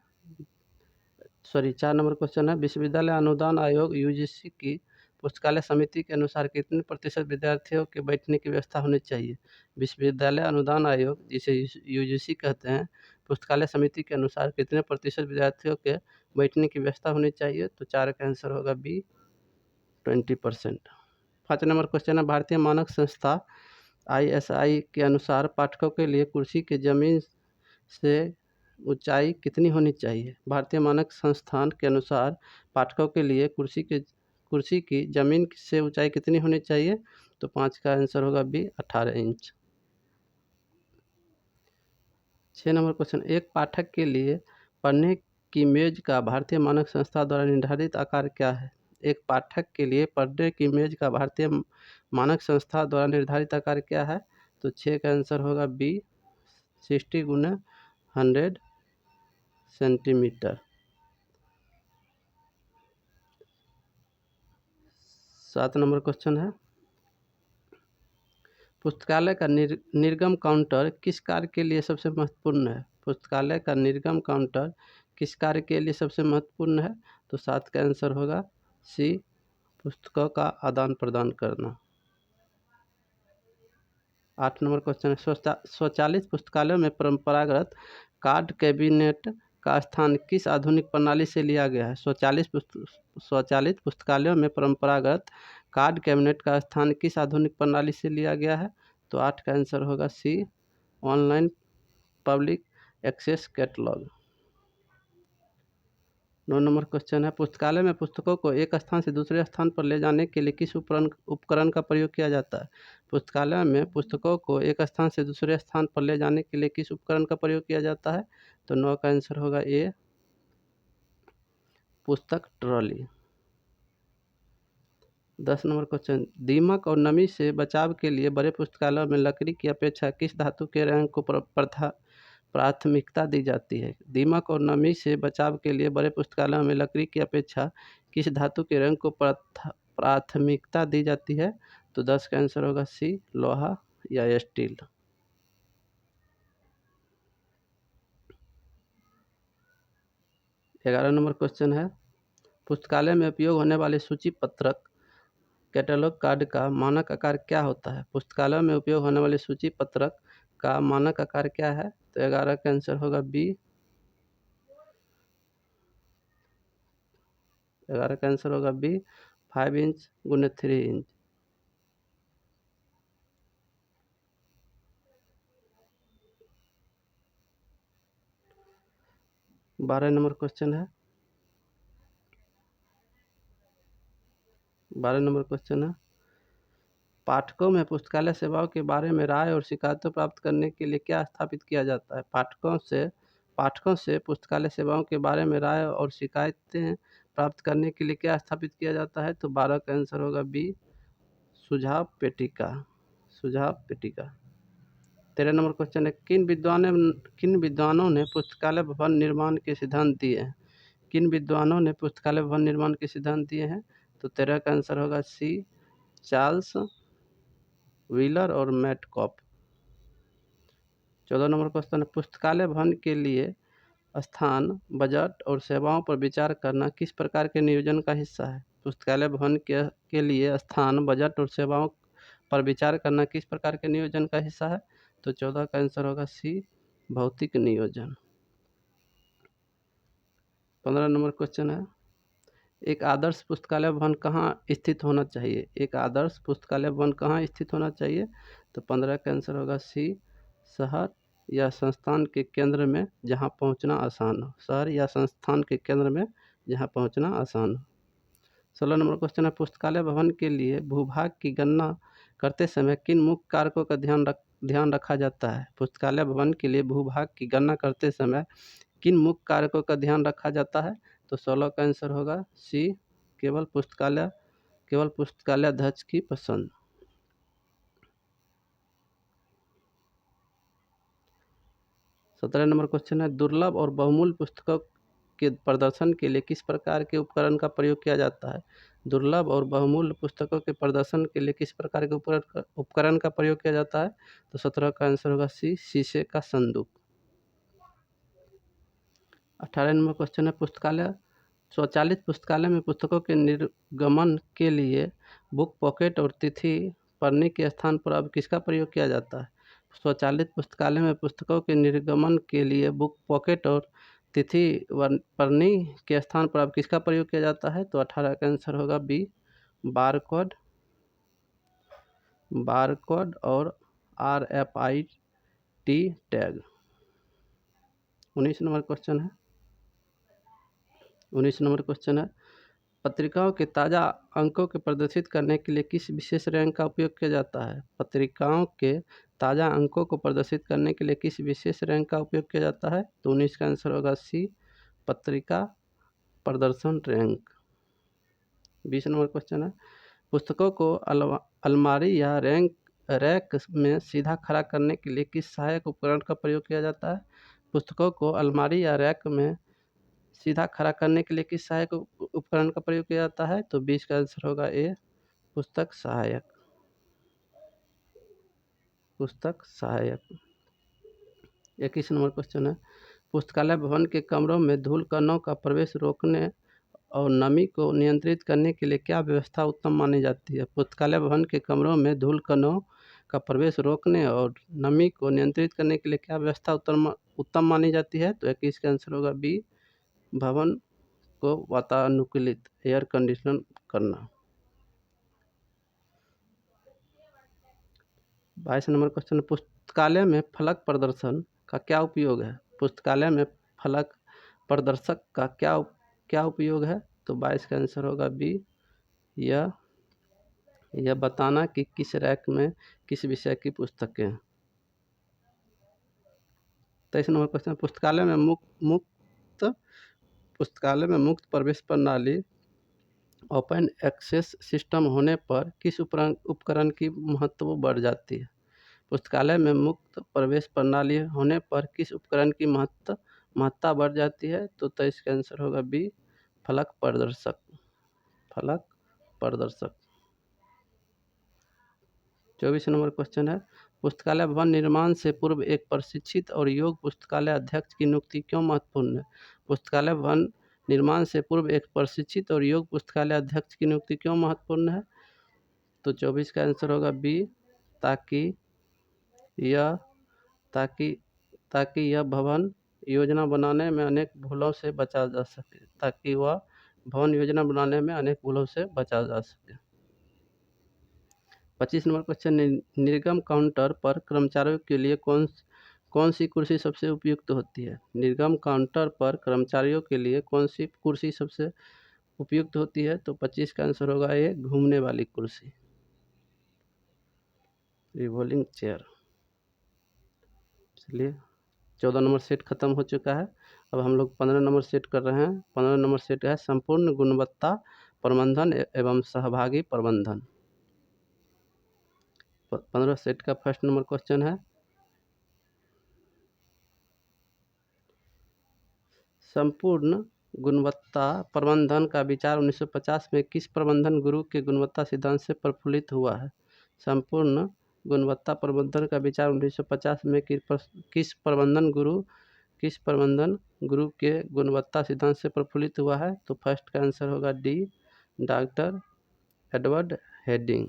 Speaker 1: 4 नंबर क्वेश्चन है, विश्वविद्यालय अनुदान आयोग यूजीसी की पुस्तकालय समिति के अनुसार कितने प्रतिशत विद्यार्थियों के बैठने की व्यवस्था होनी चाहिए? विश्वविद्यालय अनुदान आयोग, जिसे यूजीसी कहते हैं, पुस्तकालय समिति के अनुसार कितने प्रतिशत विद्यार्थियों के बैठने की व्यवस्था होनी चाहिए? तो 4 का आंसर होगा बी, 20%। 5 नंबर क्वेश्चन है, भारतीय मानक संस्था ISI के अनुसार पाठकों के लिए कुर्सी की जमीन से ऊंचाई कितनी होनी चाहिए? भारतीय मानक संस्थान के अनुसार पाठकों के लिए कुर्सी की जमीन से ऊंचाई कितनी होनी चाहिए? तो 5 का आंसर होगा बी, 18 इंच। 6 नंबर क्वेश्चन, एक पाठक के लिए पढ़ने की मेज का भारतीय मानक संस्था द्वारा निर्धारित आकार क्या है? एक पाठक के लिए पढ़ने की मेज का भारतीय मानक संस्था द्वारा निर्धारित आकार क्या है? तो 6 का आंसर होगा बी, 60 गुना 100 सेंटीमीटर। 7 नंबर क्वेश्चन है, पुस्तकालय का निर्गम काउंटर किस कार्य के लिए सबसे महत्वपूर्ण है? पुस्तकालय का निर्गम काउंटर किस कार्य के लिए सबसे महत्वपूर्ण है? तो 7 का आंसर होगा सी, पुस्तकों का आदान प्रदान करना। 8 नंबर क्वेश्चन है, स्वचालित पुस्तकालयों में परंपरागत कार्ड कैबिनेट का स्थान किस आधुनिक प्रणाली से लिया गया है? स्वचालित पुस्तकालयों में परंपरागत कार्ड कैबिनेट का स्थान किस आधुनिक प्रणाली से लिया गया है? तो 8 का आंसर होगा C, online public access catalogue. 9 number question है, पुस्तकालय में पुस्तकों को एक स्थान से दूसरे स्थान पर ले जाने के लिए किस उपकरण का प्रयोग किया जाता है? पुस्तकालय में पुस्तकों को एक स्थान से दूसरे स्थान पर ले जाने के लिए किस उपकरण का प्रयोग किया जाता है? तो 9 का आंसर होगा ए, पुस्तक ट्रॉली। 10 नंबर क्वेश्चन, दीमक और नमी से बचाव के लिए बड़े पुस्तकालयों में लकड़ी की अपेक्षा किस धातु के रंग को प्राथमिकता दी जाती है? दीमक और नमी से बचाव के लिए बड़े पुस्तकालयों में लकड़ी की अपेक्षा किस धातु के रंग को प्राथमिकता दी जाती है? तो 10 का आंसर होगा सी, लोहा या स्टील। 11 नंबर क्वेश्चन है, पुस्तकालय में उपयोग होने वाले सूची पत्रक कैटलॉग कार्ड का मानक आकार क्या होता है? पुस्तकालय में उपयोग होने वाले सूची पत्रक का मानक आकार क्या है? तो 11 का आंसर होगा बी, 11 का आंसर होगा बी, 5 इंच गुने 3 इंच। 12 नंबर क्वेश्चन है, 12 नंबर क्वेश्चन है, पाठकों में पुस्तकालय सेवाओं के बारे में राय और शिकायतें प्राप्त करने के लिए क्या स्थापित किया जाता है? पाठकों से पुस्तकालय सेवाओं के बारे में राय और शिकायतें प्राप्त करने के लिए क्या स्थापित किया जाता है? तो 12 का आंसर होगा बी, सुझाव पेटिका। 13 नंबर क्वेश्चन है, किन विद्वानों ने पुस्तकालय भवन निर्माण के सिद्धांत दिए हैं? किन विद्वानों ने पुस्तकालय भवन निर्माण के सिद्धांत दिए हैं? तो 13 का आंसर होगा सी, चार्ल्स व्हीलर और मैटकॉप। 14 नंबर क्वेश्चन है, पुस्तकालय भवन के लिए स्थान, बजट और सेवाओं पर विचार करना किस प्रकार के नियोजन का हिस्सा है? पुस्तकालय भवन के लिए स्थान, बजट और सेवाओं पर विचार करना किस प्रकार के नियोजन का हिस्सा है? तो 14 का आंसर होगा सी, भौतिक नियोजन। 15 नंबर क्वेश्चन है, एक आदर्श पुस्तकालय भवन कहाँ स्थित होना चाहिए? एक आदर्श पुस्तकालय भवन कहाँ स्थित होना चाहिए? तो 15 का आंसर होगा सी, शहर या संस्थान के केंद्र में जहाँ पहुँचना आसान हो। शहर या संस्थान के केंद्र में जहाँ पहुँचना आसान हो। 16 नंबर क्वेश्चन है, पुस्तकालय भवन के लिए भूभाग की गणना करते समय किन मुख्य कारकों का ध्यान रखा जाता है? पुस्तकालय भवन के लिए भूभाग की गणना करते समय किन मुख्य कारकों का ध्यान रखा जाता है? तो 16 का आंसर होगा सी, केवल पुस्तकालय अध्यक्ष की पसंद। 17 नंबर क्वेश्चन है, दुर्लभ और बहुमूल्य पुस्तकों के प्रदर्शन के लिए किस प्रकार के उपकरण का प्रयोग किया जाता है? दुर्लभ और बहुमूल्य पुस्तकों के प्रदर्शन के लिए किस प्रकार के उपकरण का प्रयोग किया जाता है? तो 17 का आंसर होगा सी, शीशे का संदूक। 18 नंबर क्वेश्चन है, स्वचालित पुस्तकालय में पुस्तकों के निर्गमन के लिए बुक पॉकेट और तिथि पढ़ने के स्थान पर अब किसका प्रयोग किया जाता है? स्वचालित पुस्तकालय में पुस्तकों के निर्गमन के लिए बुक पॉकेट और तिथि पढ़ने के स्थान पर अब किसका प्रयोग किया जाता है? तो 18 का आंसर होगा बी, बारकोड और RFID टैग। 19 नंबर क्वेश्चन है, पत्रिकाओं के ताज़ा अंकों को प्रदर्शित करने के लिए किस विशेष रैंक का उपयोग किया जाता है? पत्रिकाओं के ताज़ा अंकों को प्रदर्शित करने के लिए किस विशेष रैंक का उपयोग किया जाता है? तो 19 का आंसर होगा सी, पत्रिका प्रदर्शन रैंक। 20 नंबर क्वेश्चन है, पुस्तकों को अलमारी या रैक में सीधा खड़ा करने के लिए किस सहायक उपकरण का प्रयोग किया जाता है? पुस्तकों को अलमारी या रैक में सीधा खड़ा करने के लिए किस सहायक उपकरण का प्रयोग किया जाता है? तो 20 का आंसर होगा ए, पुस्तक सहायक। 21 नंबर क्वेश्चन है, पुस्तकालय भवन के कमरों में धूल कणों का प्रवेश रोकने और नमी को नियंत्रित करने के लिए क्या व्यवस्था उत्तम मानी जाती है? पुस्तकालय भवन के कमरों में धूल कणों का प्रवेश रोकने और नमी को नियंत्रित करने के लिए क्या व्यवस्था उत्तम मानी जाती है? तो 21 का आंसर होगा बी, भवन को वातानुकूलित एयर कंडीशन करना। 22 नंबर क्वेश्चन, पुस्तकालय में फलक प्रदर्शन का क्या उपयोग है? पुस्तकालय में फलक प्रदर्शक का क्या उपयोग है? तो 22 का आंसर होगा बी, यह बताना कि किस रैक में किस विषय की पुस्तकें हैं। 23 नंबर क्वेश्चन, पुस्तकालय में मुक्त प्रवेश प्रणाली ओपन एक्सेस सिस्टम होने पर किस उपकरण की महत्व बढ़ जाती है? पुस्तकालय में मुक्त प्रवेश प्रणाली होने पर किस उपकरण की महत्ता बढ़ जाती है? तो 23 का आंसर होगा बी, फलक प्रदर्शक। 24 नंबर क्वेश्चन है, पुस्तकालय भवन निर्माण से पूर्व एक प्रशिक्षित और योग्य पुस्तकालय अध्यक्ष की नियुक्ति क्यों महत्वपूर्ण है? पुस्तकालय भवन निर्माण से पूर्व एक प्रशिक्षित और योग्य पुस्तकालय अध्यक्ष की नियुक्ति क्यों महत्वपूर्ण है? तो 24 का आंसर होगा बी, ताकि यह भवन योजना बनाने में अनेक भूलों से बचा जा सके। 25 नंबर क्वेश्चन, निर्गम काउंटर पर कर्मचारियों के लिए कौन सी कुर्सी सबसे उपयुक्त होती है? निर्गम काउंटर पर कर्मचारियों के लिए कौन सी कुर्सी सबसे उपयुक्त होती है? तो 25 का आंसर होगा ए, घूमने वाली कुर्सी, रिवॉल्विंग चेयर। चलिए, 14 नंबर सेट खत्म हो चुका है। अब हम लोग 15 नंबर सेट कर रहे हैं। 15 नंबर सेट है संपूर्ण गुणवत्ता प्रबंधन एवं सहभागी प्रबंधन। 15 सेट का फर्स्ट नंबर क्वेश्चन है, संपूर्ण गुणवत्ता प्रबंधन का विचार 1950 में किस प्रबंधन गुरु के गुणवत्ता सिद्धांत से प्रफुल्लित हुआ है? संपूर्ण गुणवत्ता प्रबंधन का विचार 1950 में किस प्रबंधन गुरु के गुणवत्ता सिद्धांत से प्रफुल्लित हुआ है? तो फर्स्ट का आंसर होगा D, doctor Edward heading.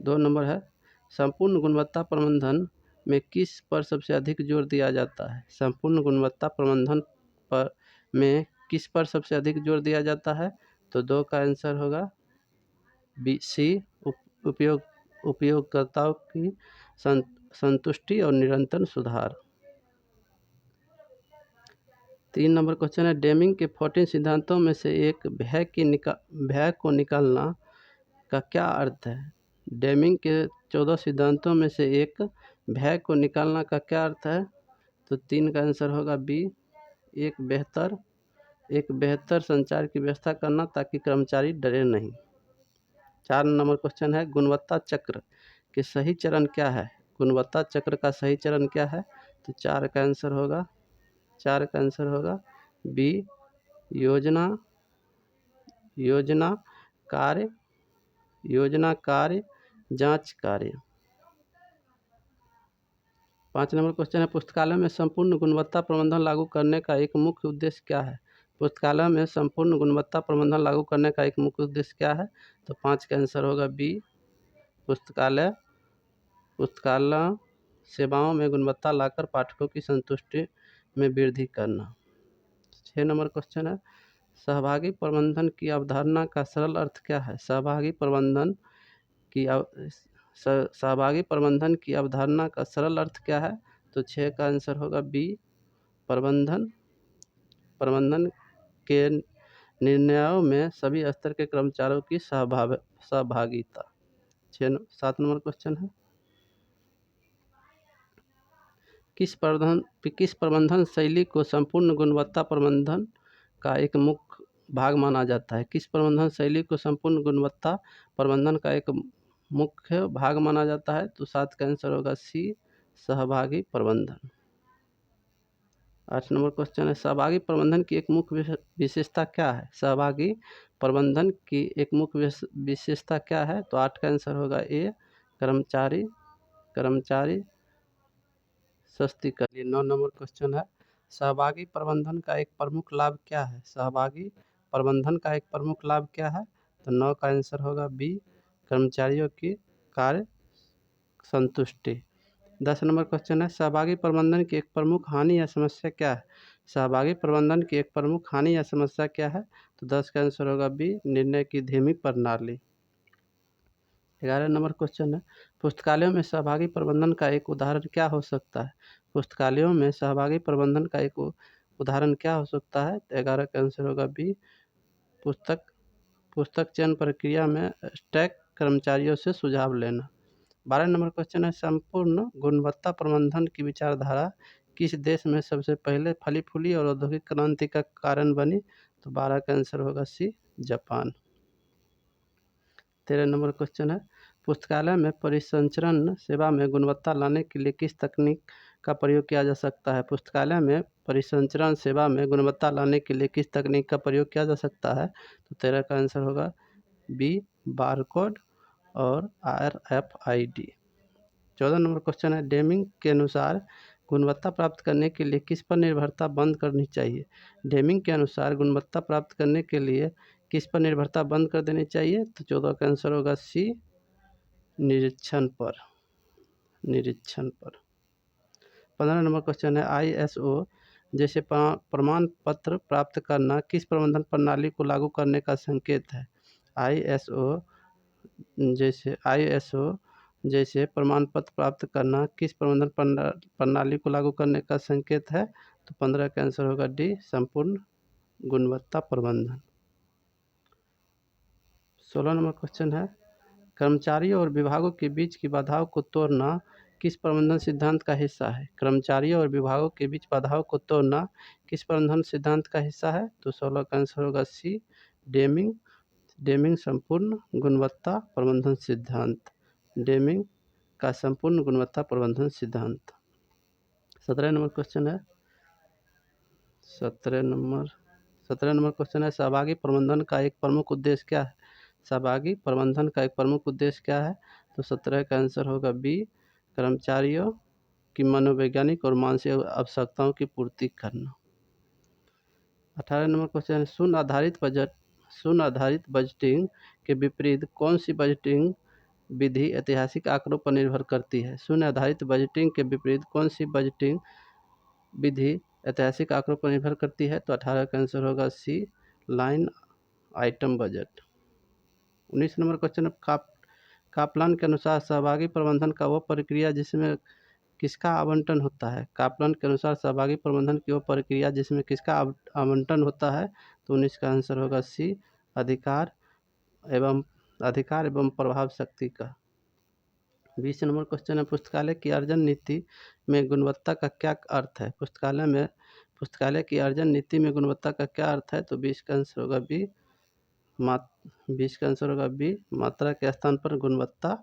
Speaker 1: 2 number है, संपूर्ण गुणवत्ता प्रबंधन में किस पर सबसे अधिक जोर दिया जाता है? संपूर्ण गुणवत्ता प्रबंधन में किस पर सबसे अधिक जोर दिया जाता है? तो 2 का आंसर होगा बी सी, उपयोगकर्ताओं की संतुष्टि और निरंतर सुधार। 3 नंबर क्वेश्चन है, डेमिंग के 14 सिद्धांतों में से एक भय को निकालना का क्या अर्थ है? डेमिंग के 14 सिद्धांतों में से एक भय को निकालना का क्या अर्थ है? तो 3 का आंसर होगा बी, एक बेहतर संचार की व्यवस्था करना ताकि कर्मचारी डरे नहीं। 4 नंबर क्वेश्चन है, गुणवत्ता चक्र के सही चरण क्या है? गुणवत्ता चक्र का सही चरण क्या है? तो 4 का आंसर होगा बी, योजना कार्य जांच कार्य। 5 नंबर क्वेश्चन है, पुस्तकालय में संपूर्ण गुणवत्ता प्रबंधन लागू करने का एक मुख्य उद्देश्य क्या है? पुस्तकालय में संपूर्ण गुणवत्ता प्रबंधन लागू करने का एक मुख्य उद्देश्य क्या है? तो 5 का आंसर होगा बी, पुस्तकालय सेवाओं में गुणवत्ता लाकर पाठकों की संतुष्टि में वृद्धि करना। 6 नंबर क्वेश्चन है, सहभागी प्रबंधन की अवधारणा का सरल अर्थ क्या है? सहभागी प्रबंधन की अवधारणा का सरल अर्थ क्या है? तो 6 का आंसर होगा बी, प्रबंधन के निर्णयों में सभी स्तर के कर्मचारियों की सहभागिता। 7 नंबर क्वेश्चन है, किस प्रबंधन शैली को संपूर्ण गुणवत्ता प्रबंधन का एक मुख्य भाग माना जाता है? किस प्रबंधन शैली को संपूर्ण गुणवत्ता प्रबंधन का एक मुख्य भाग माना जाता है? तो 7 का आंसर होगा सी, सहभागी प्रबंधन। 8 नंबर क्वेश्चन है, सहभागी प्रबंधन की एक मुख्य विशेषता क्या है? सहभागी प्रबंधन की एक मुख्य विशेषता क्या है? तो 8 का आंसर होगा ए, कर्मचारी सस्तीकरण। 9 नंबर क्वेश्चन है, सहभागी प्रबंधन का एक प्रमुख लाभ क्या है? सहभागी प्रबंधन का एक प्रमुख लाभ क्या है? तो 9 का आंसर होगा बी, कर्मचारियों की कार्य संतुष्टि। 10 नंबर क्वेश्चन है, सहभागी प्रबंधन की एक प्रमुख हानि या समस्या क्या है? सहभागी प्रबंधन की एक प्रमुख हानि या समस्या क्या है? तो 10 का आंसर होगा बी, निर्णय की धीमी प्रणाली। 11 नंबर क्वेश्चन है, पुस्तकालयों में सहभागी प्रबंधन का एक उदाहरण क्या हो सकता है? पुस्तकालयों में सहभागी प्रबंधन का एक उदाहरण क्या हो सकता है? तो 11 का आंसर होगा बी, पुस्तक चयन प्रक्रिया में स्टैक कर्मचारियों से सुझाव लेना। 12 नंबर क्वेश्चन है, संपूर्ण गुणवत्ता प्रबंधन की विचारधारा किस देश में सबसे पहले फली फूली और औद्योगिक क्रांति का कारण बनी? तो 12 का आंसर होगा सी, जापान। 13 नंबर क्वेश्चन है, पुस्तकालय में परिसंचरण सेवा में गुणवत्ता लाने के लिए किस तकनीक का प्रयोग किया जा सकता है? पुस्तकालय में परिसंचरण सेवा में गुणवत्ता लाने के लिए किस तकनीक का प्रयोग किया जा सकता है? तो 13 का आंसर होगा बी, बारकोड और RFID। 14 नंबर क्वेश्चन है, डेमिंग के अनुसार गुणवत्ता प्राप्त करने के लिए किस पर निर्भरता बंद करनी चाहिए? डेमिंग के अनुसार गुणवत्ता प्राप्त करने के लिए किस पर निर्भरता बंद कर देनी चाहिए? तो 14 का आंसर होगा सी, निरीक्षण पर। 15 नंबर क्वेश्चन है, ISO जैसे प्रमाण पत्र प्राप्त करना किस प्रबंधन प्रणाली को लागू करने का संकेत है? ISO जैसे प्रमाण पत्र प्राप्त करना किस प्रबंधन प्रणाली को लागू करने का संकेत है? तो 15 का आंसर होगा डी, संपूर्ण गुणवत्ता प्रबंधन। 16 नंबर क्वेश्चन है, कर्मचारियों और विभागों के बीच की बाधाओं को तोड़ना किस प्रबंधन सिद्धांत का हिस्सा है? कर्मचारियों और विभागों के बीच बाधाओं को तोड़ना किस प्रबंधन सिद्धांत का हिस्सा है? तो 16 का आंसर होगा सी, डेमिंग संपूर्ण गुणवत्ता प्रबंधन सिद्धांत। डेमिंग का संपूर्ण गुणवत्ता प्रबंधन सिद्धांत। 17 नंबर क्वेश्चन है, 17 नंबर क्वेश्चन है, सहभागी प्रबंधन का एक प्रमुख उद्देश्य क्या है? सहभागी प्रबंधन का एक प्रमुख उद्देश्य क्या है? तो 17 का आंसर होगा बी, कर्मचारियों की मनोवैज्ञानिक और मानसिक आवश्यकताओं की पूर्ति करना। 18 नंबर क्वेश्चन है, शून्य आधारित बजटिंग के विपरीत कौन सी बजटिंग विधि ऐतिहासिक आंकड़ों पर निर्भर करती है? शून्य आधारित बजटिंग के विपरीत कौन सी बजटिंग विधि ऐतिहासिक आंकड़ों पर निर्भर करती है, तो 18 का आंसर होगा C, line item budget. 19 number question है, कापलान के अनुसार सहभागी प्रबंधन का वो प्रक्रिया जिसमें किसका आवंटन होता है। कापलान के अनुसार सहभागी प्रबंधन की वो प्रक्रिया जिसमें किसका आवंटन होता है, तो 19 का आंसर होगा सी, अधिकार एवं प्रभाव शक्ति का। 20 नंबर क्वेश्चन है, पुस्तकालय की अर्जन नीति में गुणवत्ता का क्या अर्थ है। पुस्तकालय की अर्जन नीति में गुणवत्ता का क्या अर्थ है, तो 20 का आंसर होगा बी, 20 का आंसर होगा बी, मात्रा के स्थान पर गुणवत्ता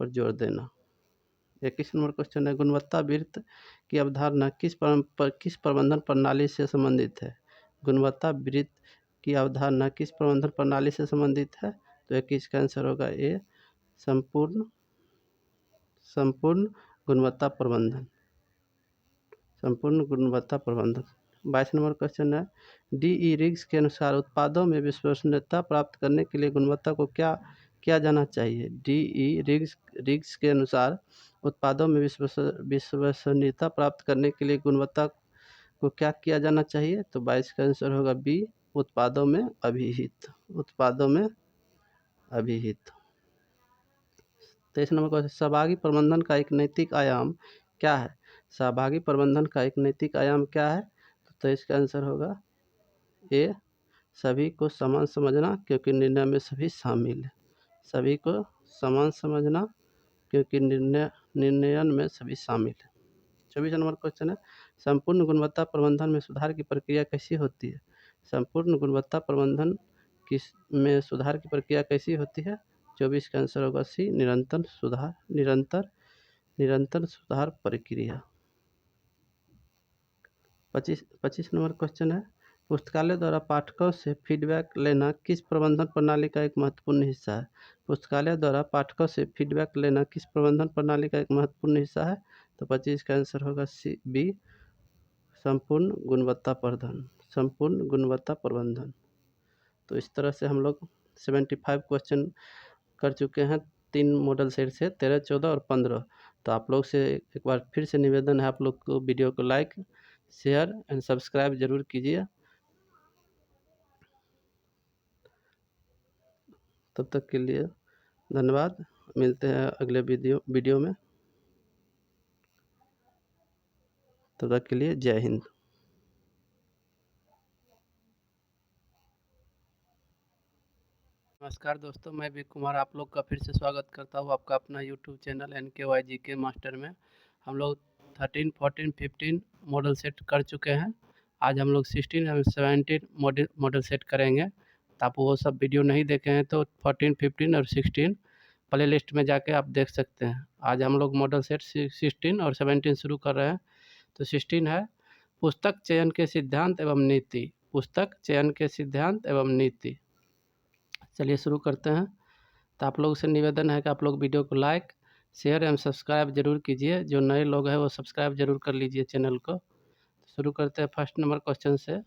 Speaker 1: पर जोर देना। 21 नंबर क्वेश्चन है, गुणवत्ता वृत्त की अवधारणा किस प्रबंधन प्रणाली से संबंधित है। गुणवत्ता वृत्त की अवधारणा किस प्रबंधन प्रणाली से संबंधित है, तो 21 का आंसर होगा ए, संपूर्ण गुणवत्ता प्रबंधन। 22 नंबर क्वेश्चन है, DE रिग्स के अनुसार उत्पादों में विश्वसनीयता प्राप्त करने के लिए गुणवत्ता को क्या किया जाना चाहिए। DE रिग्स के अनुसार उत्पादों में विश्वसनीयता प्राप्त करने के लिए गुणवत्ता को क्या किया जाना चाहिए, तो 22 का आंसर होगा बी, उत्पादों में अभिहित। 23 नंबर क्वेश्चन, सहभागी प्रबंधन का एक नैतिक आयाम क्या है। सहभागी प्रबंधन का एक नैतिक आयाम क्या है, तो इसका आंसर होगा ए, सभी को समान समझना क्योंकि निर्णय में सभी शामिल है। सभी को समान समझना क्योंकि निर्णयन में सभी शामिल है। 24 नंबर क्वेश्चन है, संपूर्ण गुणवत्ता प्रबंधन में सुधार की प्रक्रिया कैसी होती है। संपूर्ण गुणवत्ता प्रबंधन में सुधार की प्रक्रिया कैसी होती है, 24 का आंसर होगा सी, निरंतर सुधार प्रक्रिया। 25 नंबर क्वेश्चन है, पुस्तकालय द्वारा पाठकों से फीडबैक लेना किस प्रबंधन प्रणाली का एक महत्वपूर्ण हिस्सा है। पुस्तकालय द्वारा पाठकों से फीडबैक लेना किस प्रबंधन प्रणाली का एक महत्वपूर्ण हिस्सा है, तो 25 का आंसर होगा सी, बी, संपूर्ण गुणवत्ता प्रबंधन। तो इस तरह से हम लोग 75 क्वेश्चन कर चुके हैं 3 मॉडल सेट से, 13, 14 और 15। तो आप लोग से एक बार फिर से निवेदन है, आप लोग को वीडियो को लाइक, शेयर एंड सब्सक्राइब जरूर कीजिए। तब तक के लिए धन्यवाद, मिलते हैं अगले वीडियो में। तब तक के लिए जय हिंद। नमस्कार दोस्तों, मैं भी कुमार आप लोग का फिर से स्वागत करता हूँ आपका अपना YouTube channel NKY GK master में। हम लोग 13, 14, 15 मॉडल सेट कर चुके हैं। आज हम लोग 16 और 17 मॉडल सेट करेंगे। तो आप वो सब वीडियो नहीं देखे हैं तो 14, 15 और 16 प्ले लिस्ट में जाके आप देख सकते हैं। आज हम लोग मॉडल सेट 16 और 17 शुरू कर रहे हैं। तो 16 है, पुस्तक चयन के सिद्धांत एवं नीति। चलिए शुरू करते हैं। तो आप लोगों से निवेदन है कि आप लोग वीडियो को लाइक, शेयर एवं सब्सक्राइब जरूर कीजिए। जो नए लोग हैं वो सब्सक्राइब जरूर कर लीजिए चैनल को। शुरू करते हैं फर्स्ट नंबर क्वेश्चन से।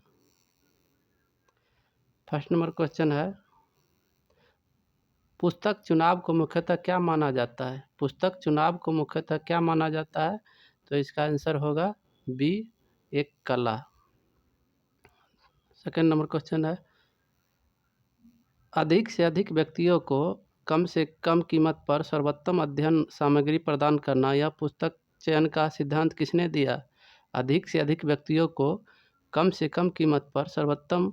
Speaker 1: फर्स्ट नंबर क्वेश्चन है, पुस्तक चुनाव को मुख्यतः क्या माना जाता है। पुस्तक चुनाव को मुख्यतः क्या माना जाता है, तो इसका आंसर होगा बी, एक कला। सेकंड नंबर क्वेश्चन है, अधिक से अधिक व्यक्तियों को कम से कम कीमत पर सर्वोत्तम अध्ययन सामग्री प्रदान करना यह पुस्तक चयन का सिद्धांत किसने दिया। अधिक से अधिक व्यक्तियों को कम से कम कीमत पर सर्वोत्तम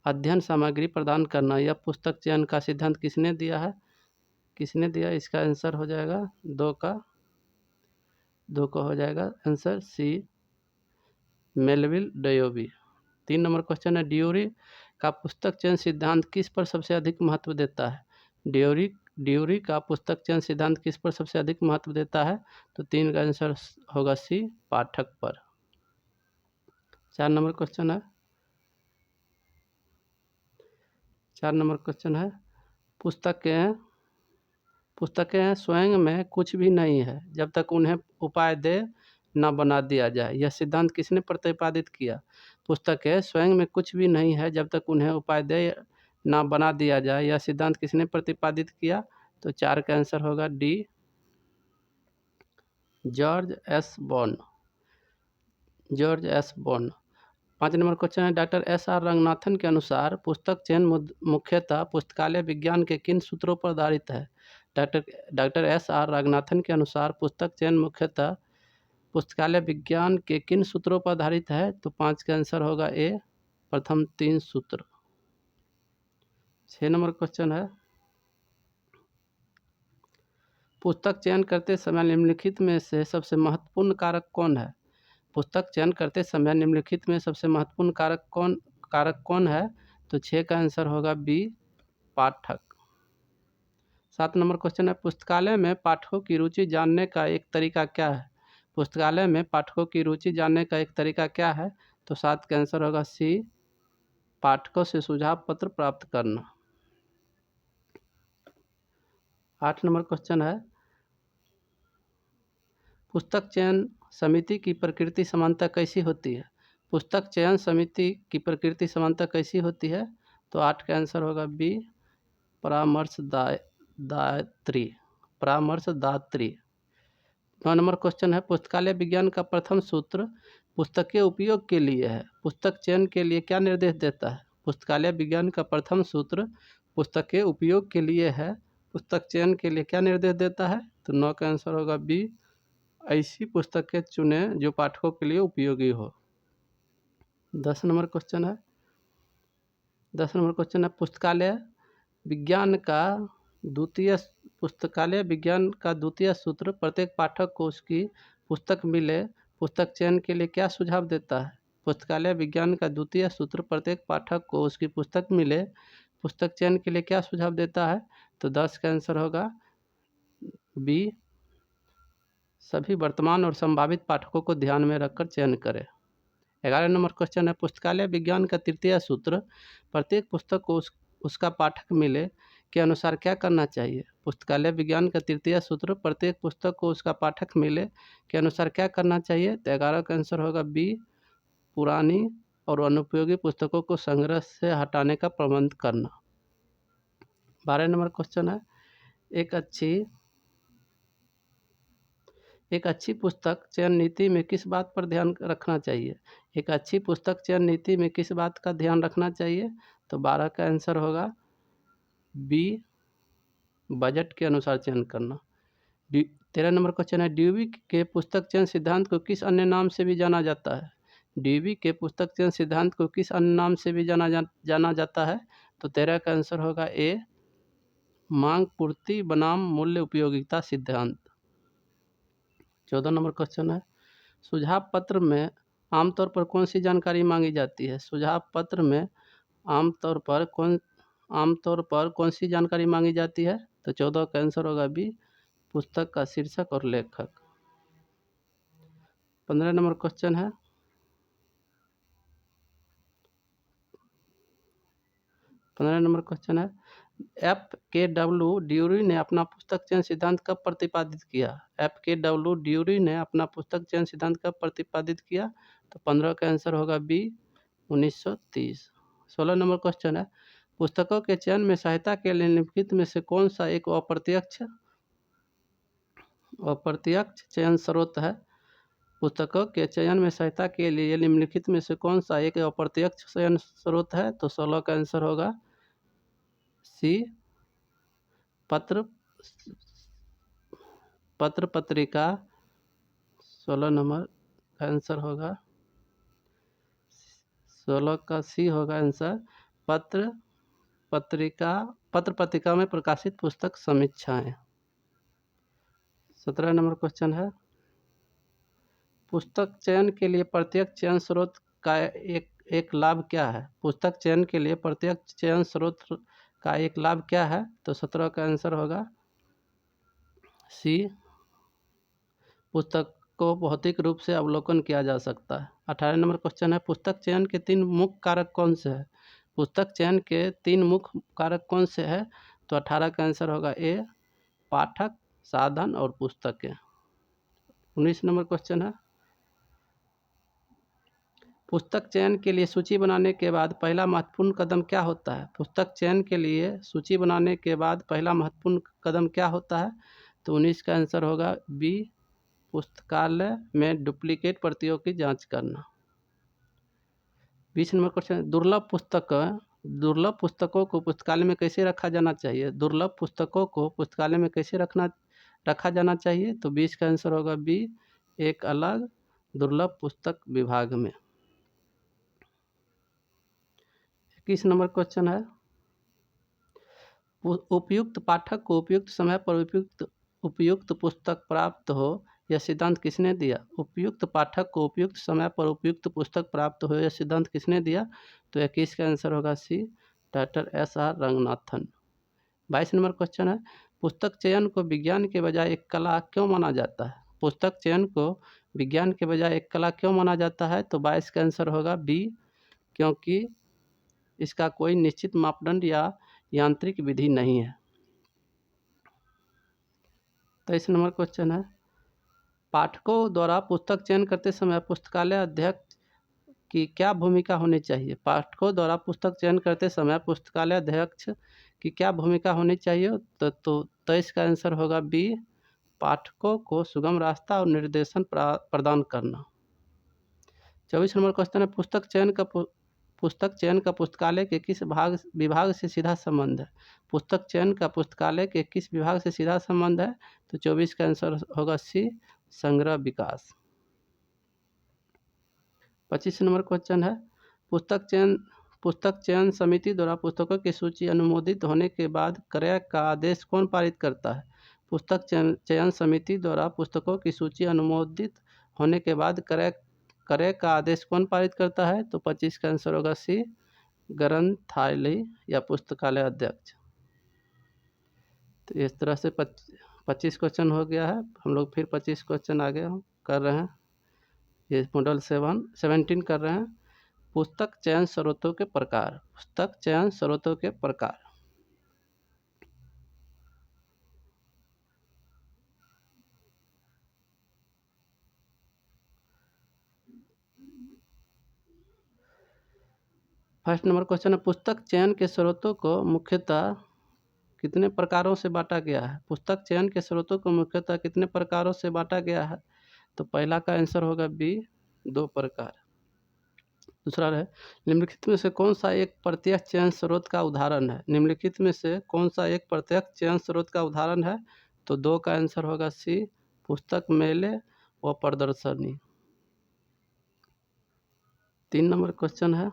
Speaker 1: अध्ययन सामग्री प्रदान करना यह पुस्तक चयन का सिद्धांत किसने दिया है। इसका आंसर हो जाएगा दो का हो जाएगा answer C, Melvil Dewey. 3 number question है, ड्यूरी का पुस्तक चयन सिद्धांत किस पर सबसे अधिक महत्व देता है। ड्यूरी का पुस्तक चयन सिद्धांत किस पर सबसे अधिक महत्व देता है, तो 3 का आंसर होगा सी, पाठक पर। 4 नंबर क्वेश्चन है, पुस्तकें स्वयं में कुछ भी नहीं है जब तक उन्हें उपाय दे न बना दिया जाए। यह सिद्धांत किसने प्रतिपादित किया। पुस्तकें स्वयं में कुछ भी नहीं है जब तक उन्हें उपाय दे न बना दिया जाए। यह सिद्धांत किसने प्रतिपादित किया, तो 4 का आंसर होगा D, George S born. 5 number question है, डॉक्टर एस आर रंगनाथन के अनुसार पुस्तक चयन मुख्यतः पुस्तकालय विज्ञान के किन सूत्रों पर आधारित है? डॉक्टर एस आर रंगनाथन के अनुसार पुस्तक चयन मुख्यतः पुस्तकालय विज्ञान के किन सूत्रों पर आधारित है? तो 5 का आंसर होगा ए, प्रथम 3 सूत्र। 6 नंबर क्वेश्चन है, पुस्तक चयन करते समय निम्नलिखित में से सबसे महत्वपूर्ण कारक कौन है? पुस्तक चयन करते समय निम्नलिखित में सबसे महत्वपूर्ण कारक कौन है? तो 6 का आंसर होगा बी, पाठक। 7 नंबर क्वेश्चन है, पुस्तकालय में पाठकों की रुचि जानने का एक तरीका क्या है? पुस्तकालय में पाठकों की रुचि जानने का एक तरीका क्या है? तो 7 का आंसर होगा सी, पाठकों से सुझाव पत्र प्राप्त करना। 8 नंबर क्वेश्चन है, पुस्तक चयन समिति की प्रकृति समानता कैसी होती है? पुस्तक चयन समिति की प्रकृति समानता कैसी होती है? तो 8 का आंसर होगा बी, परामर्शदात्री। 9 नंबर क्वेश्चन है, पुस्तकालय विज्ञान का प्रथम सूत्र पुस्तक के उपयोग के लिए है, पुस्तक चयन के लिए क्या निर्देश देता है? पुस्तकालय विज्ञान का प्रथम सूत्र पुस्तक के उपयोग के लिए है, पुस्तक चयन के लिए क्या निर्देश देता है? तो 9 का आंसर होगा बी, ऐसी पुस्तकें चुने जो पाठकों के लिए उपयोगी हो। 10 नंबर क्वेश्चन है, पुस्तकालय विज्ञान का द्वितीय सूत्र प्रत्येक पाठक को उसकी पुस्तक मिले, पुस्तक चयन के लिए क्या सुझाव देता है? पुस्तकालय विज्ञान का द्वितीय सूत्र प्रत्येक पाठक को उसकी पुस्तक मिले, पुस्तक चयन के लिए क्या सुझाव देता है? तो 10 का आंसर होगा बी, सभी वर्तमान और संभावित पाठकों को ध्यान में रखकर चयन करें। 11 नंबर क्वेश्चन है, पुस्तकालय विज्ञान का तृतीय सूत्र प्रत्येक पुस्तक को उसका पाठक मिले के अनुसार क्या करना चाहिए? पुस्तकालय विज्ञान का तृतीय सूत्र प्रत्येक पुस्तक को उसका पाठक मिले के अनुसार क्या करना चाहिए? तो 11 का आंसर होगा बी, पुरानी और अनुपयोगी पुस्तकों को संग्रह से हटाने का प्रबंध करना। 12 नंबर क्वेश्चन है, एक अच्छी पुस्तक चयन नीति में किस बात पर ध्यान रखना चाहिए? एक अच्छी पुस्तक चयन नीति में किस बात का ध्यान रखना चाहिए? तो 12 का आंसर होगा बी, बजट के अनुसार चयन करना। 13 नंबर क्वेश्चन है, ड्यूवी के पुस्तक चयन सिद्धांत को किस अन्य नाम से भी जाना जाता है? ड्यूवी के पुस्तक चयन सिद्धांत को किस अन्य नाम से भी जाना जाता है? तो 13 का आंसर होगा ए, मांग पूर्ति बनाम मूल्य उपयोगिता सिद्धांत। 14 नंबर क्वेश्चन है, सुझाव पत्र में आमतौर पर कौन सी जानकारी मांगी जाती है? सुझाव पत्र में आमतौर पर कौन सी जानकारी मांगी जाती है? तो 14 का आंसर होगा बी, पुस्तक का शीर्षक और लेखक। 15 नंबर क्वेश्चन है, FKW ड्यूरी ने अपना पुस्तक चयन सिद्धांत कब प्रतिपादित किया? FKW ड्यूरी ने अपना पुस्तक चयन सिद्धांत कब प्रतिपादित किया? तो 15 का आंसर होगा बी, 1930। 16 नंबर क्वेश्चन है, पुस्तकों के चयन में सहायता के लिए निम्नलिखित में से कौन सा एक अप्रत्यक्ष चयन स्रोत है? पुस्तकों के चयन में सहायता के लिए निम्नलिखित में से कौन सा एक अप्रत्यक्ष चयन स्रोत है? तो 16 का आंसर होगा सी, पत्र पत्रिका। 16 नंबर का आंसर होगा 16 का सी होगा आंसर, पत्र पत्रिका में प्रकाशित पुस्तक समीक्षाएं। 17 नंबर क्वेश्चन है, पुस्तक चयन के लिए प्रत्यक्ष चयन स्रोत का एक लाभ क्या है? पुस्तक चयन के लिए प्रत्यक्ष चयन स्रोत का एक लाभ क्या है? तो 17 का आंसर होगा सी, पुस्तक को भौतिक रूप से अवलोकन किया जा सकता है। 18 नंबर क्वेश्चन है, पुस्तक चयन के 3 मुख्य कारक कौन से हैं? पुस्तक चयन के 3 मुख्य कारक कौन से हैं? तो 18 का आंसर होगा ए, पाठक, साधन और पुस्तकें। 19 नंबर क्वेश्चन है, पुस्तक चयन के लिए सूची बनाने के बाद पहला महत्वपूर्ण कदम क्या होता है? पुस्तक चयन के लिए सूची बनाने के बाद पहला महत्वपूर्ण कदम क्या होता है? तो 19 का आंसर होगा बी, पुस्तकालय में डुप्लीकेट प्रतियों की जांच करना। 20 नंबर क्वेश्चन, दुर्लभ पुस्तकों को पुस्तकालय में कैसे रखा जाना चाहिए? दुर्लभ पुस्तकों को पुस्तकालय में कैसे रखा जाना चाहिए? तो 20 का आंसर होगा बी, एक अलग दुर्लभ पुस्तक विभाग में। 21 नंबर क्वेश्चन है, उपयुक्त पाठक को उपयुक्त समय पर उपयुक्त पुस्तक प्राप्त हो, यह सिद्धांत किसने दिया? उपयुक्त पाठक को उपयुक्त समय पर उपयुक्त पुस्तक प्राप्त हो, यह सिद्धांत किसने दिया? तो 21 का आंसर होगा C, doctor S R. Ranganathan. 22 number question है, पुस्तक चयन को विज्ञान के बजाय एक कला क्यों माना जाता है? पुस्तक चयन को विज्ञान के बजाय एक कला क्यों माना जाता है? तो 22 का आंसर होगा बी, क्योंकि इसका कोई निश्चित मापदंड या यांत्रिक विधि नहीं है। 23 नंबर क्वेश्चन है, पाठकों द्वारा पुस्तक चयन करते समय पुस्तकालय अध्यक्ष की क्या भूमिका होनी चाहिए? पाठकों द्वारा पुस्तक चयन करते समय पुस्तकालय अध्यक्ष की क्या भूमिका होनी चाहिए? तो 23 का आंसर होगा बी, पाठकों को सुगम रास्ता और निर्देशन प्रदान करना। 24 नंबर क्वेश्चन है, पुस्तक चयन का पुस्तकालय के किस विभाग से सीधा संबंध है? पुस्तक चयन का पुस्तकालय के किस विभाग से सीधा संबंध है? तो 24 का आंसर होगा सी, संग्रह विकास। 25 नंबर क्वेश्चन है, पुस्तक चयन समिति द्वारा पुस्तकों की सूची अनुमोदित होने के बाद क्रय का आदेश कौन पारित करता है? पुस्तक चयन समिति द्वारा पुस्तकों की सूची अनुमोदित होने के बाद क्रय का आदेश कौन पारित करता है? तो 25 का आंसर होगा सी, ग्रंथालय या पुस्तकालय अध्यक्ष। तो इस तरह से 25 क्वेश्चन हो गया है। हम लोग फिर 25 क्वेश्चन आगे कर रहे हैं। ये मॉडल 17 कर रहे हैं। पुस्तक चयन स्रोतों के प्रकार। पुस्तक चयन स्रोतों के प्रकार। फर्स्ट नंबर क्वेश्चन है, पुस्तक चयन के स्रोतों को मुख्यतः कितने प्रकारों से बांटा गया है? पुस्तक चयन के स्रोतों को मुख्यतः कितने प्रकारों से बांटा गया है? तो पहला का आंसर होगा बी, 2 प्रकार। दूसरा है, निम्नलिखित में से कौन सा एक प्रत्यक्ष चयन स्रोत का उदाहरण है? निम्नलिखित में से कौन सा एक प्रत्यक्ष चयन स्रोत का उदाहरण है? तो 2 का आंसर होगा सी, पुस्तक मेले व प्रदर्शनी। 3 नंबर क्वेश्चन है,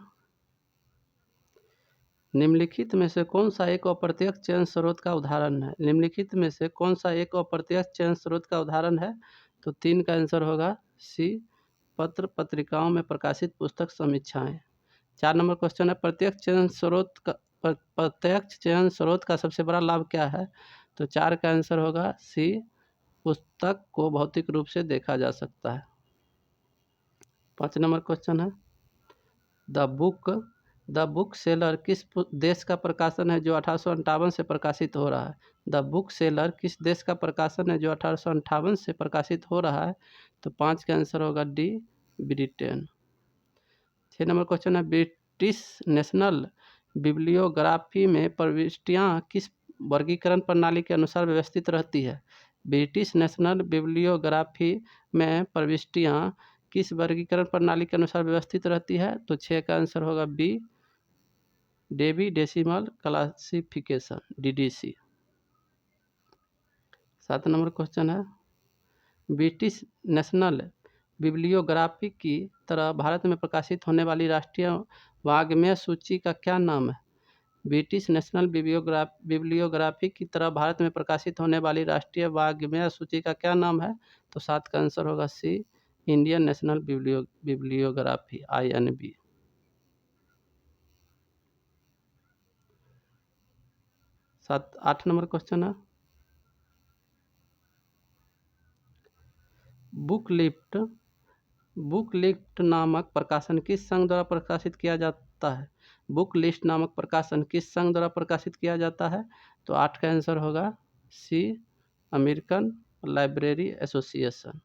Speaker 1: निम्नलिखित में से कौन सा एक अप्रत्यक्ष चयन स्रोत का उदाहरण है? निम्नलिखित में से कौन सा एक अप्रत्यक्ष चयन स्रोत का उदाहरण है? तो 3 का आंसर होगा सी, पत्र पत्रिकाओं में प्रकाशित पुस्तक समीक्षाएं। 4 नंबर क्वेश्चन है, प्रत्यक्ष चयन स्रोत का सबसे बड़ा लाभ क्या है? तो 4 का आंसर होगा सी, पुस्तक को भौतिक रूप से देखा जा सकता है। 5 नंबर क्वेश्चन है, द बुक सेलर किस देश का प्रकाशन है जो 1858 से प्रकाशित हो रहा है? द बुक सेलर किस देश का प्रकाशन है जो 1858 से प्रकाशित हो रहा है? तो 5 का आंसर होगा डी, ब्रिटेन। 6 नंबर क्वेश्चन है, ब्रिटिश नेशनल बिब्लियोग्राफी में प्रविष्टियाँ किस वर्गीकरण प्रणाली के अनुसार व्यवस्थित रहती है? ब्रिटिश नेशनल बिब्लियोग्राफी में प्रविष्टियाँ किस वर्गीकरण प्रणाली के अनुसार व्यवस्थित रहती है? तो 6 का आंसर होगा B, Dewey decimal classification, DDC। 7 number question है, ब्रिटिश नेशनल बिब्लियोग्राफी की तरह भारत में प्रकाशित होने वाली राष्ट्रीय वाङ्मय सूची का क्या नाम है? ब्रिटिश नेशनल बिब्लियोग्राफी की तरह भारत में प्रकाशित होने वाली राष्ट्रीय वाङ्मय सूची का क्या नाम है? तो 7 का आंसर होगा C, Indian national bibliography, INB। 8 number question है, बुक लिस्ट नामक प्रकाशन किस संघ द्वारा प्रकाशित किया जाता है? बुक लिस्ट नामक प्रकाशन किस संघ द्वारा प्रकाशित किया जाता है? तो 8 का आंसर होगा C, American library association.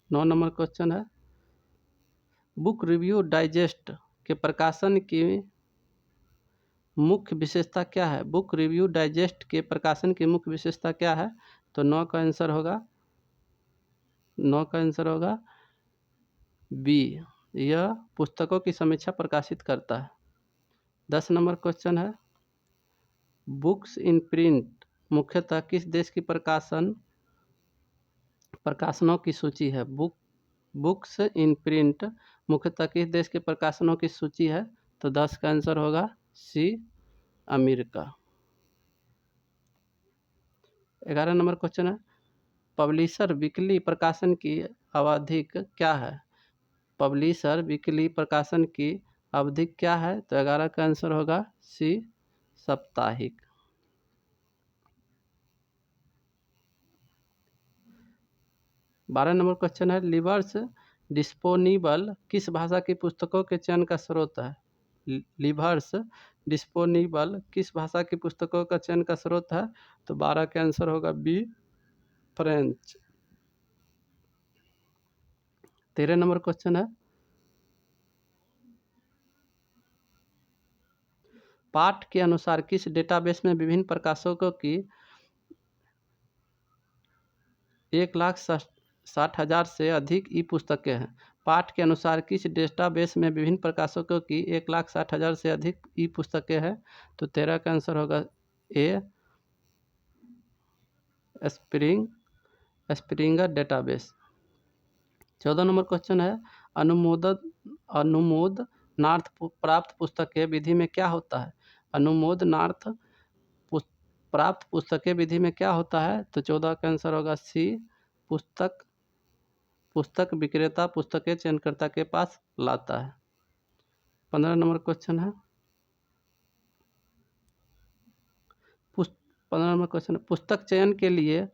Speaker 1: 9 number question है, बुक रिव्यू डाइजेस्ट के प्रकाशन की मुख्य विशेषता क्या है? बुक रिव्यू डाइजेस्ट के प्रकाशन की मुख्य विशेषता क्या है? तो 9 का आंसर होगा बी, यह पुस्तकों की समीक्षा प्रकाशित करता है। 10 नंबर क्वेश्चन है, बुक्स इन प्रिंट मुख्यतः किस देश की प्रकाशनों की सूची है? बुक्स इन प्रिंट मुख्यतः किस देश के प्रकाशनों की सूची है? तो 10 का आंसर होगा सी, अमेरिका। 11 नंबर क्वेश्चन है, पब्लिशर वीकली प्रकाशन की अवधि क्या है? पब्लिशर वीकली प्रकाशन की अवधि क्या है? तो 11 का आंसर होगा सी, साप्ताहिक। 12 नंबर क्वेश्चन है, लिवर्स डिस्पोनिबल किस भाषा की पुस्तकों के चयन का स्रोत है? लिवर्स डिस्पोनिबल किस भाषा की पुस्तकों का चयन का स्रोत है? तो 12 का आंसर होगा बी, फ्रेंच। 13 नंबर क्वेश्चन है, पाठ के अनुसार किस डेटाबेस में विभिन्न प्रकाशकों की 1,60,000 से अधिक ई पुस्तकें हैं? पाठ के अनुसार किस डेटाबेस में विभिन्न प्रकाशकों की 1,60,000 से अधिक ई पुस्तकें हैं? तो 13 का आंसर होगा ए, स्प्रिंगर डेटाबेस। 14 नंबर क्वेश्चन है, अनुमोदनार्थ प्राप्त पुस्तकें विधि में क्या होता है? अनुमोदनार्थ प्राप्त पुस्तकें विधि में क्या होता है? तो 14 का आंसर होगा सी, पुस्तक विक्रेता पुस्तकें चयनकर्ता के पास लाता है। 15 नंबर क्वेश्चन है, 15 नंबर क्वेश्चन है, पुस्तक चयन के लिए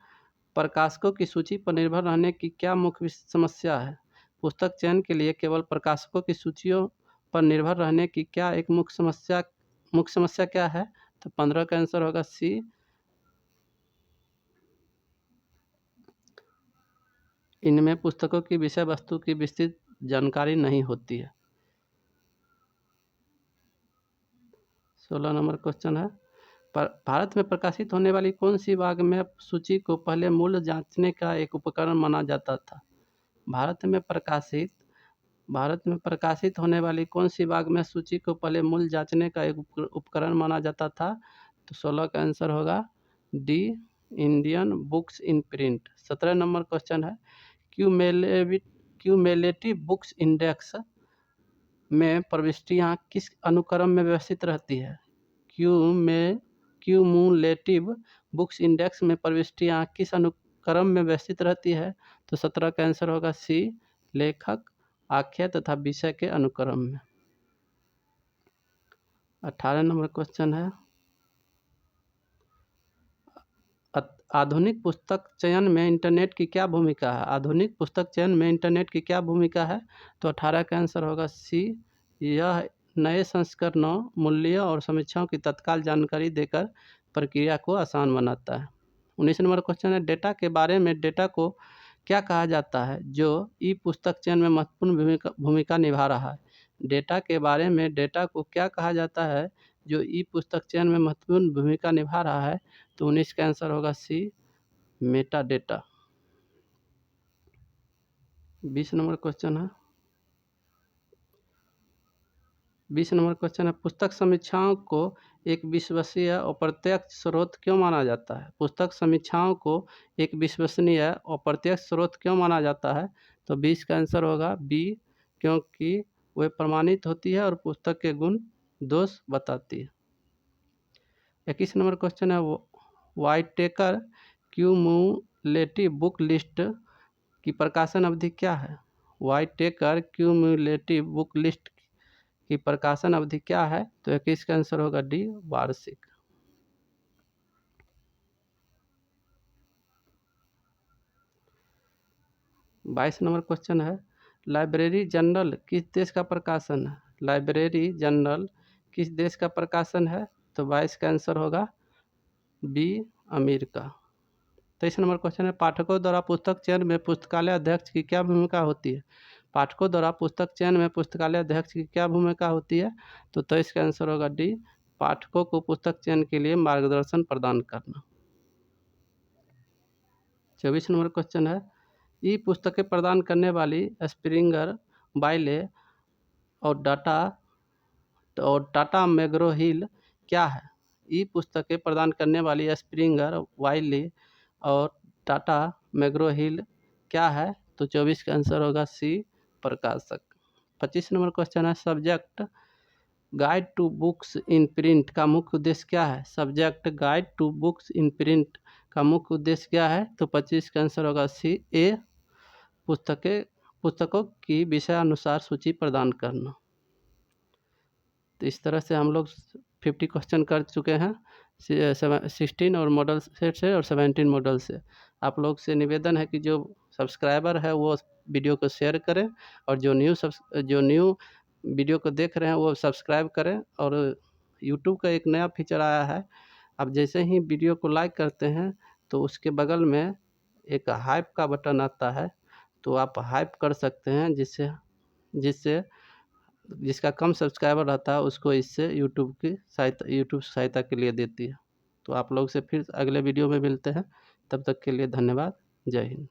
Speaker 1: प्रकाशकों की सूची पर निर्भर रहने की क्या मुख्य समस्या है? पुस्तक चयन के लिए केवल प्रकाशकों की सूचियों पर निर्भर रहने की क्या एक मुख्य समस्या क्या है? तो 15 का आंसर होगा सी, इनमें पुस्तकों की विषय वस्तु की विस्तृत जानकारी नहीं होती है। 16 नंबर क्वेश्चन है, भारत में प्रकाशित होने वाली कौन सी वाङ्मय सूची को पहले मूल्य जांचने का एक उपकरण माना जाता था? भारत में प्रकाशित होने वाली कौन सी वाङ्मय सूची को पहले मूल्य जांचने का एक उपकरण माना जाता था? तो 16 का आंसर होगा D, Indian books in print. 17 number question है, क्यूमुलेटिव बुक्स इंडेक्स में प्रविष्टियां किस अनुक्रम में व्यवस्थित रहती है? क्यूमुलेटिव बुक्स इंडेक्स में प्रविष्टियां किस अनुक्रम में व्यवस्थित रहती है? तो 17 का आंसर होगा सी, लेखक, आख्या तथा विषय के अनुक्रम में। 18 नंबर क्वेश्चन है, आधुनिक पुस्तक चयन में इंटरनेट की क्या भूमिका है? आधुनिक पुस्तक चयन में इंटरनेट की क्या भूमिका है? तो 18 का आंसर होगा सी, यह नए संस्करणों, मूल्यों और समीक्षाओं की तत्काल जानकारी देकर प्रक्रिया को आसान बनाता है। 19 नंबर क्वेश्चन है, डेटा के बारे में डेटा को क्या कहा जाता है जो ई पुस्तक चयन में महत्वपूर्ण भूमिका निभा रहा है? डेटा के बारे में डेटा को क्या कहा जाता है जो ई पुस्तक चयन में महत्वपूर्ण भूमिका निभा रहा है? तो 19 का आंसर होगा सी, मेटा डेटा। 20 नंबर क्वेश्चन है, 20 नंबर क्वेश्चन है, पुस्तक समीक्षाओं को एक विश्वसनीय और प्रत्यक्ष स्रोत क्यों माना जाता है? पुस्तक समीक्षाओं को एक विश्वसनीय और प्रत्यक्ष स्रोत क्यों माना जाता है? तो 20 का आंसर होगा बी, क्योंकि वे प्रमाणित होती है और पुस्तक के गुण दोष बताती है। 21 नंबर क्वेश्चन है, व्हाइटेकर क्यूमुलेटिव बुक लिस्ट की प्रकाशन अवधि क्या है? व्हाइटेकर क्यूमुलेटिव बुक लिस्ट की प्रकाशन अवधि क्या है? तो 21 का आंसर होगा डी, वार्षिक। 22 नंबर क्वेश्चन है, लाइब्रेरी जनरल किस देश का प्रकाशन है? लाइब्रेरी जनरल किस देश का प्रकाशन है? तो 22 का आंसर होगा बी, अमेरिका। 23 नंबर क्वेश्चन है, पाठकों द्वारा पुस्तक चयन में पुस्तकालय अध्यक्ष की क्या भूमिका होती है? पाठकों द्वारा पुस्तक चयन में पुस्तकालय अध्यक्ष की क्या भूमिका होती है? तो 23 का आंसर होगा डी, पाठकों को पुस्तक चयन के लिए मार्गदर्शन प्रदान करना। 24 नंबर क्वेश्चन है, ई पुस्तकें प्रदान करने वाली स्प्रिंगर वाइले और टाटा मैग्रो हिल क्या है? ई पुस्तकें प्रदान करने वाली स्प्रिंगर, वाइली और टाटा मैग्रो हिल क्या है? तो 24 का आंसर होगा सी, प्रकाशक। 25 नंबर क्वेश्चन है, subject guide to books in print का मुख्य उद्देश्य क्या है? Subject guide to books in print का मुख्य उद्देश्य क्या है? तो 25 का आंसर होगा सी, ए, पुस्तकों की विषयानुसार सूची प्रदान करना। तो इस तरह से हम लोग 50 क्वेश्चन कर चुके हैं 16 और मॉडल सेट से और 17 मॉडल से। आप लोग से निवेदन है कि जो सब्सक्राइबर है वो वीडियो को शेयर करें, और जो न्यू वीडियो को देख रहे हैं वो सब्सक्राइब करें। और यूट्यूब का एक नया फीचर आया है, आप जैसे ही वीडियो को लाइक करते हैं तो उसके बगल में एक हाइप का बटन आता है, तो आप हाइप कर सकते हैं, जिससे जिसका कम सब्सक्राइबर रहता है उसको इससे यूट्यूब सहायता के लिए देती है। तो आप लोग से फिर अगले वीडियो में मिलते हैं, तब तक के लिए धन्यवाद। जय हिंद।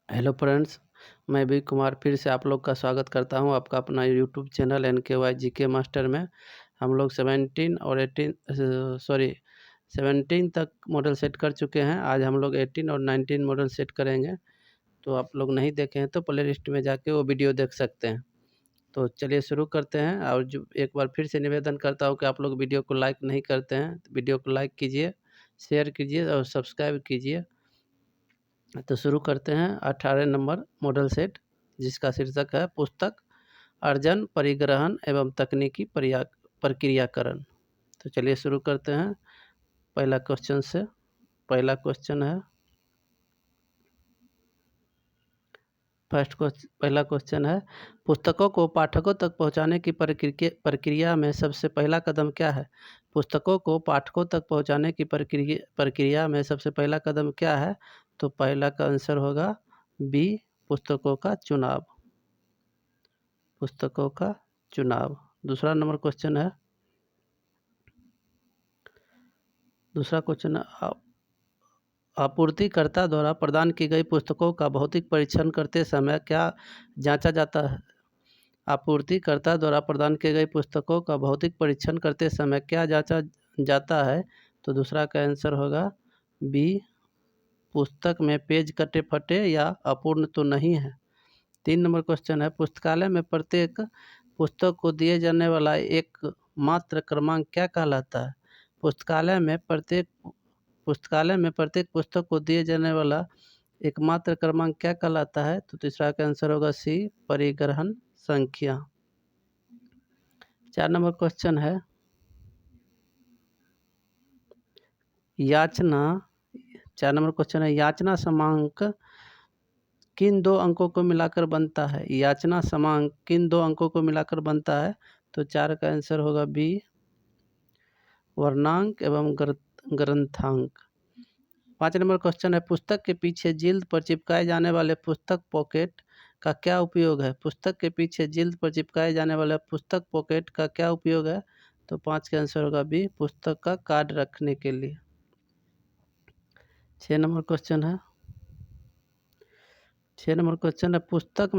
Speaker 1: हेलो फ्रेंड्स, मैं भी कुमार फिर से आप लोग का स्वागत करता हूं आपका अपना YouTube channel NKY GK master में। हम लोग 17 तक मॉडल सेट कर चुके हैं। आज हम लोग 18 और 19 मॉडल सेट करेंगे। तो आप लोग नहीं देखे हैं तो प्ले लिस्ट में जाके वो वीडियो देख सकते हैं। तो चलिए शुरू करते हैं। और जो एक बार फिर से निवेदन करता हूँ कि आप लोग वीडियो को लाइक नहीं करते हैं तो वीडियो को लाइक कीजिए, शेयर कीजिए और सब्सक्राइब कीजिए। तो शुरू करते हैं 18 नंबर मॉडल सेट, जिसका शीर्षक है पुस्तक अर्जन, परिग्रहण एवं तकनीकी प्रक्रियाकरण। तो चलिए शुरू करते हैं पहला क्वेश्चन से। पहला क्वेश्चन है पहला क्वेश्चन है, पुस्तकों को पाठकों तक पहुंचाने की प्रक्रिया में सबसे पहला कदम क्या है? पुस्तकों को पाठकों तक पहुंचाने की प्रक्रिया में सबसे पहला कदम क्या है? तो पहला का आंसर होगा बी, पुस्तकों का चुनाव। पुस्तकों का चुनाव। दूसरा क्वेश्चन है आपूर्तिकर्ता द्वारा प्रदान की गई पुस्तकों का भौतिक परीक्षण करते समय क्या जांचा जाता है? आपूर्तिकर्ता द्वारा प्रदान की गई पुस्तकों का भौतिक परीक्षण करते समय क्या जांचा जाता है? तो दूसरा का आंसर होगा बी, पुस्तक में पेज कटे फटे या अपूर्ण तो नहीं है। 3 क्वेश्चन है, पुस्तकालय में प्रत्येक पुस्तक को दिए जाने वाला एक मात्र क्रमांक क्या कहलाता है? पुस्तकालय में प्रत्येक पुस्तक को दिए जाने वाला एकमात्र क्रमांक क्या कहलाता है? तो तीसरा का आंसर होगा सी, परिग्रहण संख्या। 4 क्वेश्चन है, याचना 4 क्वेश्चन है, याचना समांक किन दो अंकों को मिलाकर बनता है? याचना समांक किन दो अंकों को मिलाकर बनता है? तो 4 का आंसर होगा बी, वर्णांक एवं ग्रंथांक। 5 क्वेश्चन है, पुस्तक के पीछे जिल्द पर चिपकाए जाने वाले पुस्तक पॉकेट का क्या उपयोग है? पुस्तक के पीछे जिल्द पर चिपकाए जाने वाले पुस्तक पॉकेट का क्या उपयोग है? तो 5 का आंसर होगा बी, पुस्तक का कार्ड रखने के लिए। 6 क्वेश्चन है 6 क्वेश्चन है, पुस्तक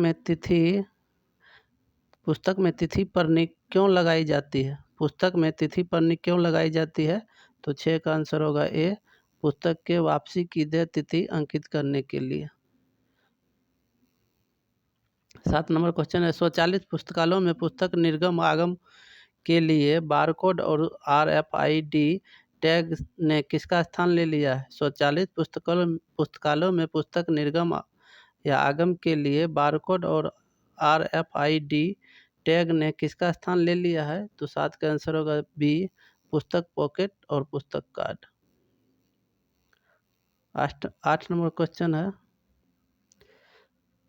Speaker 1: में तिथि पन्नी क्यों लगाई जाती है? पुस्तक में तिथि पन्नी क्यों लगाई जाती है? तो 6 का आंसर होगा ए, पुस्तक के वापसी की देय तिथि अंकित करने के लिए। 7 क्वेश्चन है, स्वचालित पुस्तकालयों में पुस्तक निर्गम आगम के लिए बारकोड और RFID टैग ने किसका स्थान ले लिया है? स्वचालित पुस्तकालयों में पुस्तक निर्गम या आगम के लिए बारकोड और RFID टैग ने किसका स्थान ले लिया है? तो 7 का आंसर होगा बी, पुस्तक पॉकेट और पुस्तक कार्ड। 8 क्वेश्चन है,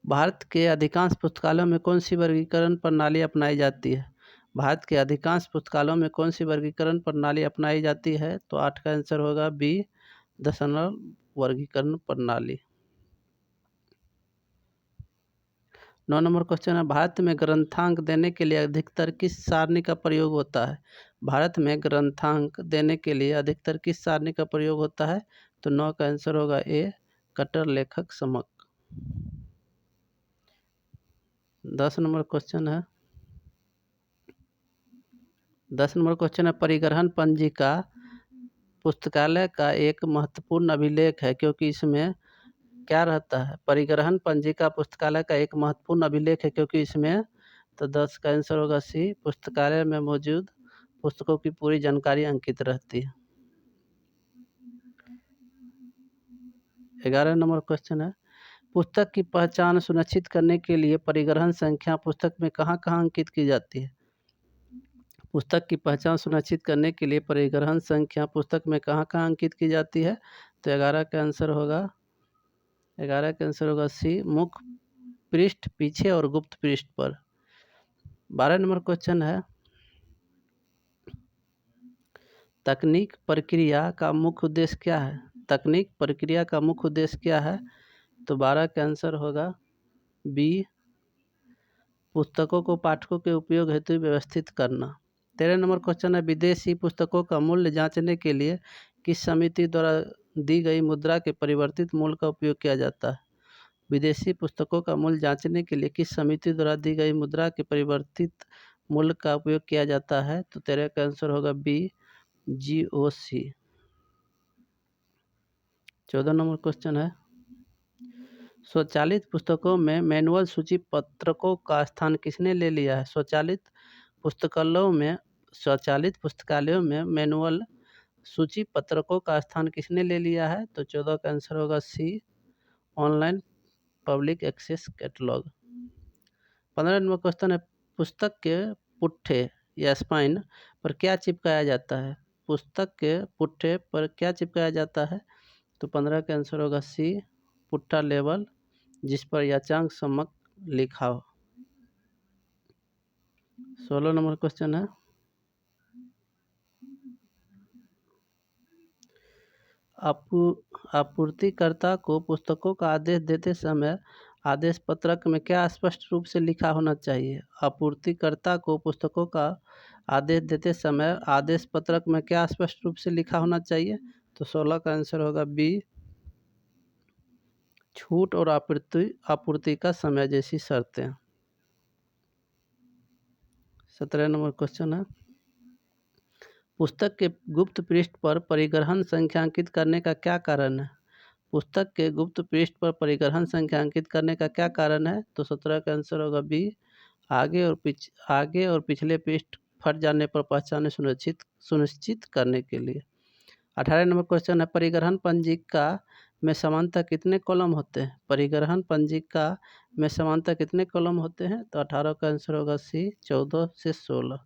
Speaker 1: भारत के अधिकांश पुस्तकालयों में कौन सी वर्गीकरण प्रणाली अपनाई जाती है? भारत के अधिकांश पुस्तकालयों में कौन सी वर्गीकरण प्रणाली अपनाई जाती है? तो 8 का आंसर होगा बी, दशमलव वर्गीकरण प्रणाली। 9 क्वेश्चन है, भारत में ग्रंथांक देने के लिए अधिकतर किस सारणी का प्रयोग होता है? भारत में ग्रंथांक देने के लिए अधिकतर किस सारणी का प्रयोग होता है? तो 9 का आंसर होगा ए, कट्टर लेखक समक। 10 नंबर क्वेश्चन है। 10 नंबर क्वेश्चन है, परिग्रहण पंजिका पुस्तकालय का एक महत्वपूर्ण अभिलेख है क्योंकि इसमें क्या रहता है? परिग्रहण पंजिका पुस्तकालय का एक महत्वपूर्ण अभिलेख है क्योंकि इसमें, तो 10 का आंसर होगा सी, पुस्तकालय में मौजूद पुस्तकों की पूरी जानकारी अंकित रहती है। 11 नंबर क्वेश्चन है, पुस्तक की पहचान सुनिश्चित करने के लिए परिग्रहण संख्या पुस्तक में कहाँ कहाँ अंकित की जाती है? पुस्तक की पहचान सुनिश्चित करने के लिए परिग्रहण संख्या पुस्तक में कहाँ कहाँ अंकित की जाती है? तो 11 का आंसर होगा सी, मुख्य पृष्ठ, पीछे और गुप्त पृष्ठ पर। 12 नंबर क्वेश्चन है, तकनीक प्रक्रिया का मुख्य उद्देश्य क्या है? तकनीक प्रक्रिया का मुख्य उद्देश्य क्या है? तो 12 का आंसर होगा बी, पुस्तकों को पाठकों के उपयोग हेतु व्यवस्थित करना। 13 नंबर क्वेश्चन है, विदेशी पुस्तकों का मूल्य जांचने के लिए किस समिति द्वारा दी गई मुद्रा के परिवर्तित मूल्य का उपयोग किया जाता है? विदेशी पुस्तकों का मूल्य जांचने के लिए किस समिति द्वारा दी गई मुद्रा के परिवर्तित मूल्य का उपयोग किया जाता है? तो 13 का आंसर होगा बी, GOC। 14 नंबर क्वेश्चन है, स्वचालित पुस्तकों में मैनुअल सूची पत्रकों का स्थान किसने ले लिया है? स्वचालित पुस्तकालयों में मैनुअल सूची पत्रकों का स्थान किसने ले लिया है? तो 14 का आंसर होगा C, online public access catalogue. 15 number question है, पुस्तक के पुट्ठे या स्पाइन पर क्या चिपकाया जाता है? पुस्तक के पुट्ठे पर क्या चिपकाया जाता है? तो 15 का आंसर होगा सी, पुट्ठा लेबल जिस पर याचांक समक लिखा हो। 16 नंबर क्वेश्चन है, आपूर्तिकर्ता को पुस्तकों का आदेश देते समय आदेश पत्रक में क्या स्पष्ट रूप से लिखा होना चाहिए? आपूर्तिकर्ता को पुस्तकों का आदेश देते समय आदेश पत्रक में क्या स्पष्ट रूप से लिखा होना चाहिए? तो 16 का आंसर होगा बी, छूट और आपूर्ति का समय जैसी शर्तें। 17 नंबर क्वेश्चन है, पुस्तक के गुप्त पृष्ठ पर परिग्रहण संख्या अंकित करने का क्या कारण है? पुस्तक के गुप्त पृष्ठ पर परिग्रहण संख्या अंकित करने का क्या कारण है? तो 17 का आंसर होगा बी, आगे और पिछले पृष्ठ फट जाने पर पहचाने सुनिश्चित करने के लिए। 18 नंबर क्वेश्चन है, परिग्रहण पंजिका में समानतः कितने कॉलम होते हैं? परिग्रहण पंजिका में समानतः कितने कॉलम होते हैं? तो 18 का आंसर होगा सी, 14 से 16।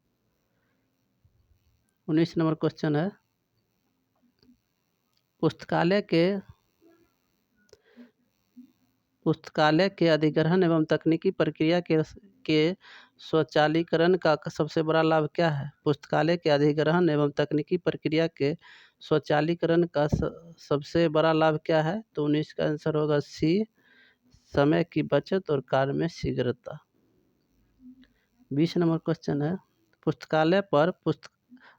Speaker 1: 19 नंबर क्वेश्चन है, पुस्तकालय के अधिग्रहण एवं तकनीकी प्रक्रिया के स्वचालीकरण का सबसे बड़ा लाभ क्या है? पुस्तकालय के अधिग्रहण एवं तकनीकी प्रक्रिया के स्वचालीकरण का सबसे बड़ा लाभ क्या है? तो 19 का आंसर होगा सी, समय की बचत और कार्य में शीघ्रता। 20 नंबर क्वेश्चन है,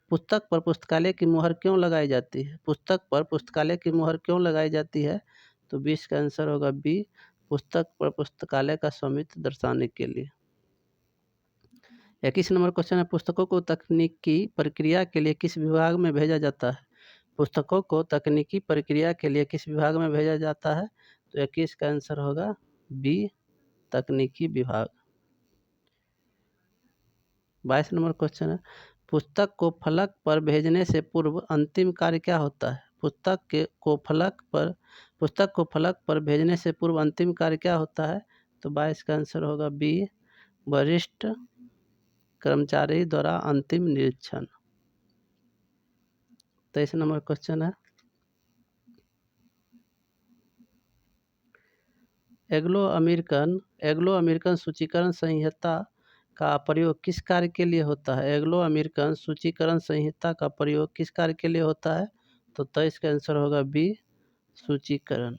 Speaker 1: पुस्तक पर पुस्तकालय की मुहर क्यों लगाई जाती है? पुस्तक पर पुस्तकालय की मुहर क्यों लगाई जाती है? तो 20 का आंसर होगा बी, पुस्तक पर पुस्तकालय का स्वामित्व दर्शाने के लिए। 21 नंबर क्वेश्चन है, पुस्तकों को तकनीकी प्रक्रिया के लिए किस विभाग में भेजा जाता है? पुस्तकों को तकनीकी प्रक्रिया के लिए किस विभाग में भेजा जाता है? तो 21 का आंसर होगा बी, तकनीकी विभाग। 22 नंबर क्वेश्चन है, पुस्तक को फलक पर भेजने से पूर्व अंतिम कार्य क्या होता है? पुस्तक को फलक पर भेजने से पूर्व अंतिम कार्य क्या होता है? तो 22 का आंसर होगा बी, वरिष्ठ कर्मचारी द्वारा अंतिम निरीक्षण। 23 नंबर क्वेश्चन है, एंग्लो अमेरिकन सूचीकरण संहिता का प्रयोग किस कार्य के लिए होता है? एंग्लो अमेरिकन सूचीकरण संहिता का प्रयोग किस कार्य के लिए होता है? तो 23 का आंसर होगा बी, सूचीकरण।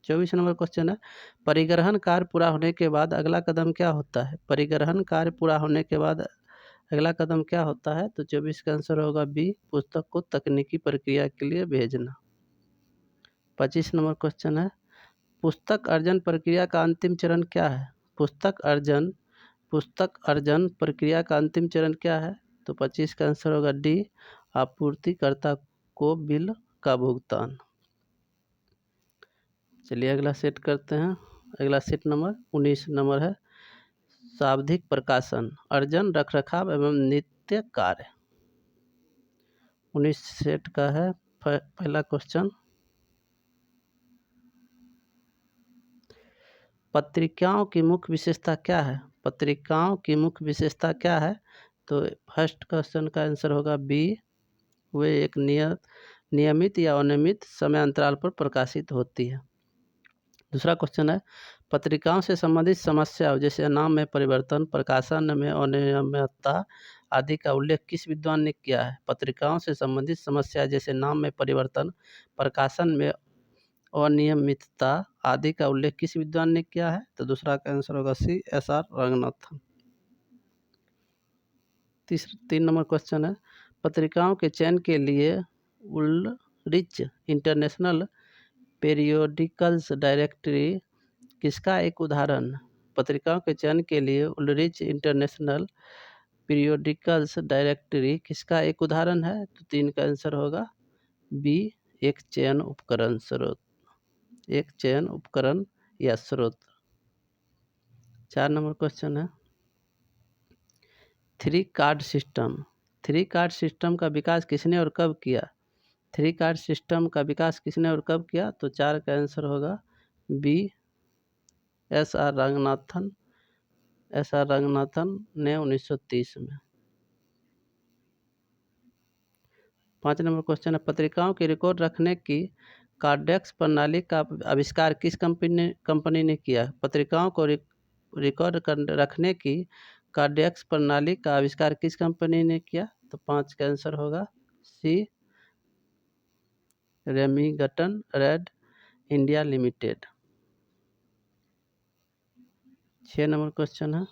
Speaker 1: 24 नंबर क्वेश्चन है, परिग्रहण कार्य पूरा होने के बाद अगला कदम क्या होता है? परिग्रहण कार्य पूरा होने के बाद अगला कदम क्या होता है? तो 24 का आंसर होगा बी, पुस्तक को तकनीकी प्रक्रिया के लिए भेजना। 25 नंबर क्वेश्चन है, पुस्तक अर्जन प्रक्रिया का अंतिम चरण क्या है? पुस्तक अर्जन प्रक्रिया का अंतिम चरण क्या है? तो 25 का आंसर होगा डी, आपूर्तिकर्ता को बिल का भुगतान। चलिए अगला सेट करते हैं। अगला सेट नंबर 19 नंबर है, शाब्दिक प्रकाशन, अर्जन, रखरखाव एवं नित्य कार्य। 19 सेट का है पहला क्वेश्चन, पत्रिकाओं की मुख्य विशेषता क्या है? पत्रिकाओं की मुख्य विशेषता क्या है? तो फर्स्ट क्वेश्चन का आंसर होगा बी, वे एक नियमित या अनियमित समय अंतराल पर प्रकाशित होती है। दूसरा क्वेश्चन है, पत्रिकाओं से संबंधित समस्याओं जैसे नाम में परिवर्तन, प्रकाशन में अनियमितता आदि का उल्लेख किस विद्वान ने किया है? पत्रिकाओं से संबंधित समस्या जैसे नाम में परिवर्तन, प्रकाशन में अनियमितता आदि का उल्लेख किस विद्वान ने किया है? तो दूसरा का आंसर होगा सी, एस.आर. रंगनाथन। 3 नंबर क्वेश्चन है, पत्रिकाओं के चयन के लिए उलरिच इंटरनेशनल पीरियोडिकल्स डायरेक्टरी किसका एक उदाहरण? पत्रिकाओं के चयन के लिए उलरिच इंटरनेशनल पीरियोडिकल्स डायरेक्टरी किसका एक उदाहरण है? तो 3 का आंसर होगा बी, एक चयन उपकरण या स्रोत। 4 नंबर क्वेश्चन है, थ्री कार्ड सिस्टम का विकास किसने और कब किया? थ्री कार्ड सिस्टम का विकास किसने और कब किया? तो 4 का आंसर होगा बी, एस.आर. रंगनाथन ने 1930 में। 5 नंबर क्वेश्चन है, पत्रिकाओं की रिकॉर्ड रखने की कार्डेक्स प्रणाली का आविष्कार किस कंपनी ने किया? पत्रिकाओं को रिकॉर्ड रखने की कार्डेक्स प्रणाली का आविष्कार किस कंपनी ने किया? तो 5 का आंसर होगा C, Remington Rand India limited. 6 number question है,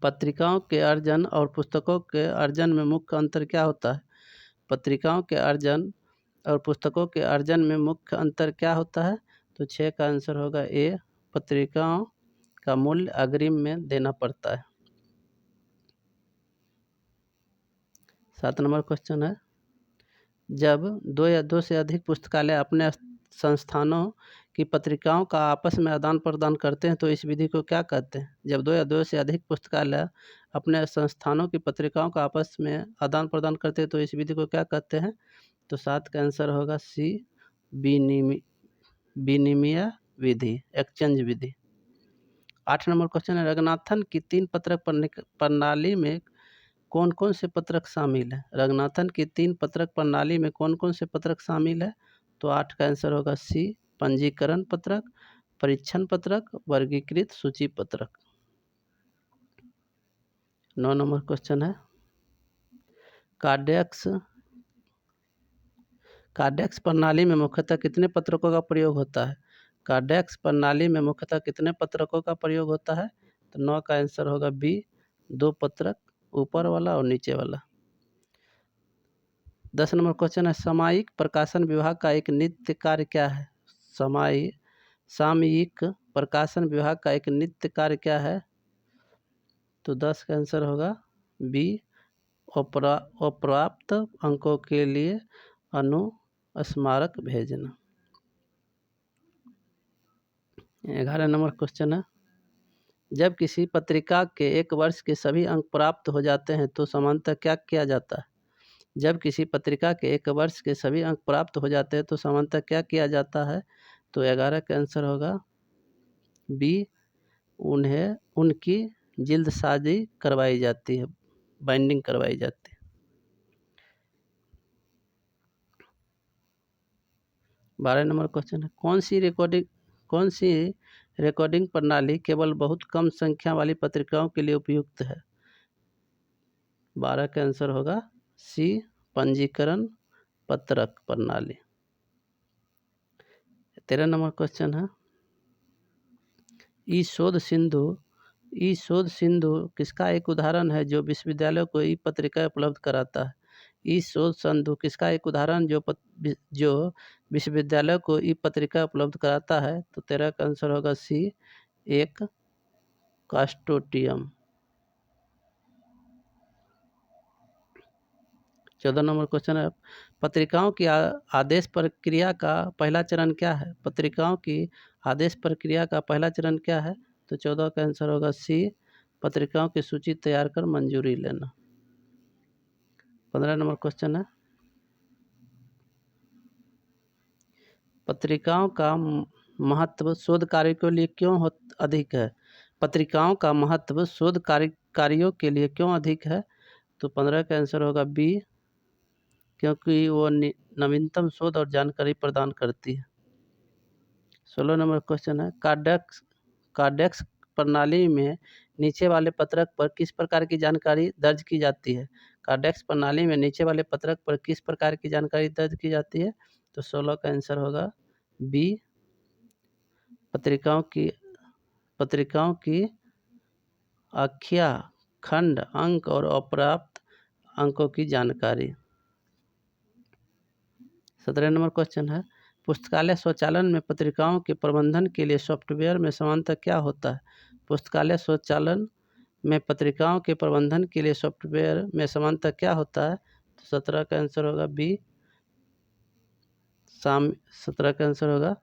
Speaker 1: पत्रिकाओं के अर्जन और पुस्तकों के अर्जन में मुख्य अंतर क्या होता है? पत्रिकाओं के अर्जन और पुस्तकों के अर्जन में मुख्य अंतर क्या होता है? तो 6 का आंसर होगा ए, पत्रिकाओं का मूल्य अग्रिम में देना पड़ता है। 7 नंबर क्वेश्चन है, जब 2 या 2 से अधिक पुस्तकालय अपने संस्थानों की पत्रिकाओं का आपस में आदान प्रदान करते हैं तो इस विधि को क्या कहते हैं? जब 2 या 2 से अधिक पुस्तकालय अपने संस्थानों की पत्रिकाओं का आपस में आदान प्रदान करते हैं तो इस विधि को क्या कहते हैं? तो 7 का आंसर होगा सी, विनिमय विधि, एक्सचेंज विधि। 8 नंबर क्वेश्चन है, रंगनाथन की 3 पत्रक प्रणाली में कौन कौन से पत्रक शामिल है? रंगनाथन की 3 पत्रक प्रणाली में कौन कौन से पत्रक शामिल है? तो 8 का आंसर होगा सी, पंजीकरण पत्रक, परीक्षण पत्रक, वर्गीकृत सूची पत्रक। 9 नंबर क्वेश्चन है, कार्डेक्स प्रणाली में मुख्यतः कितने पत्रकों का प्रयोग होता है? कार्डेक्स प्रणाली में मुख्यतः कितने पत्रकों का प्रयोग होता है? तो 9 का आंसर होगा बी, 2 पत्रक, ऊपर वाला और नीचे वाला। 10 नंबर क्वेश्चन है, सामयिक प्रकाशन विभाग का एक नित्य कार्य क्या है? सामयिक प्रकाशन विभाग का एक नित्य कार्य क्या है? तो 10 का आंसर होगा बी, अप्राप्त अंकों के लिए अनुस्मारक भेजना। 11 नंबर क्वेश्चन है, जब किसी पत्रिका के 1 वर्ष के सभी अंक प्राप्त हो जाते हैं तो सामान्यतः क्या किया जाता है? जब किसी पत्रिका के 1 वर्ष के सभी अंक प्राप्त हो जाते हैं तो सामान्यतः क्या किया जाता है? तो 11 का आंसर होगा बी, उनकी जिल्दसाजी करवाई जाती है, बाइंडिंग करवाई जाती है। 12 नंबर क्वेश्चन है, कौन सी रिकॉर्डिंग प्रणाली केवल बहुत कम संख्या वाली पत्रिकाओं के लिए उपयुक्त है? 12 का आंसर होगा सी, पंजीकरण पत्रक प्रणाली। 13 नंबर क्वेश्चन है, ई शोध सिंधु किसका एक उदाहरण है जो विश्वविद्यालयों को ई पत्रिका उपलब्ध कराता है? ई शोध संधु किसका एक उदाहरण जो विश्वविद्यालय को ई पत्रिका उपलब्ध कराता है? तो 13 का आंसर होगा सी, एक कास्टोडियम। 14 नंबर क्वेश्चन है, पत्रिकाओं की आदेश प्रक्रिया का पहला चरण क्या है? पत्रिकाओं की आदेश प्रक्रिया का पहला चरण क्या है? तो 14 का आंसर होगा सी, पत्रिकाओं की सूची तैयार कर मंजूरी लेना। 15 नंबर क्वेश्चन है, पत्रिकाओं का महत्व शोध कार्य के लिए क्यों अधिक है? पत्रिकाओं का महत्व शोध कार्यों के लिए क्यों अधिक है? तो 15 का आंसर होगा बी, क्योंकि वो नवीनतम शोध और जानकारी प्रदान करती है। 16 नंबर क्वेश्चन है, कार्डेक्स प्रणाली में नीचे वाले पत्रक पर किस प्रकार की जानकारी दर्ज की जाती है? कार्डेक्स प्रणाली में नीचे वाले पत्रक पर किस प्रकार की जानकारी दर्ज की जाती है? तो 16 का आंसर होगा बी, पत्रिकाओं की आख्या, खंड, अंक और अप्राप्त अंकों की जानकारी। 17 नंबर क्वेश्चन है, पुस्तकालय स्वचालन में पत्रिकाओं के प्रबंधन के लिए सॉफ्टवेयर में समानता क्या होता है? पुस्तकालय स्वचालन में पत्रिकाओं के प्रबंधन के लिए सॉफ्टवेयर में समानता क्या होता है? तो 17 का आंसर होगा बी, 17 का आंसर होगा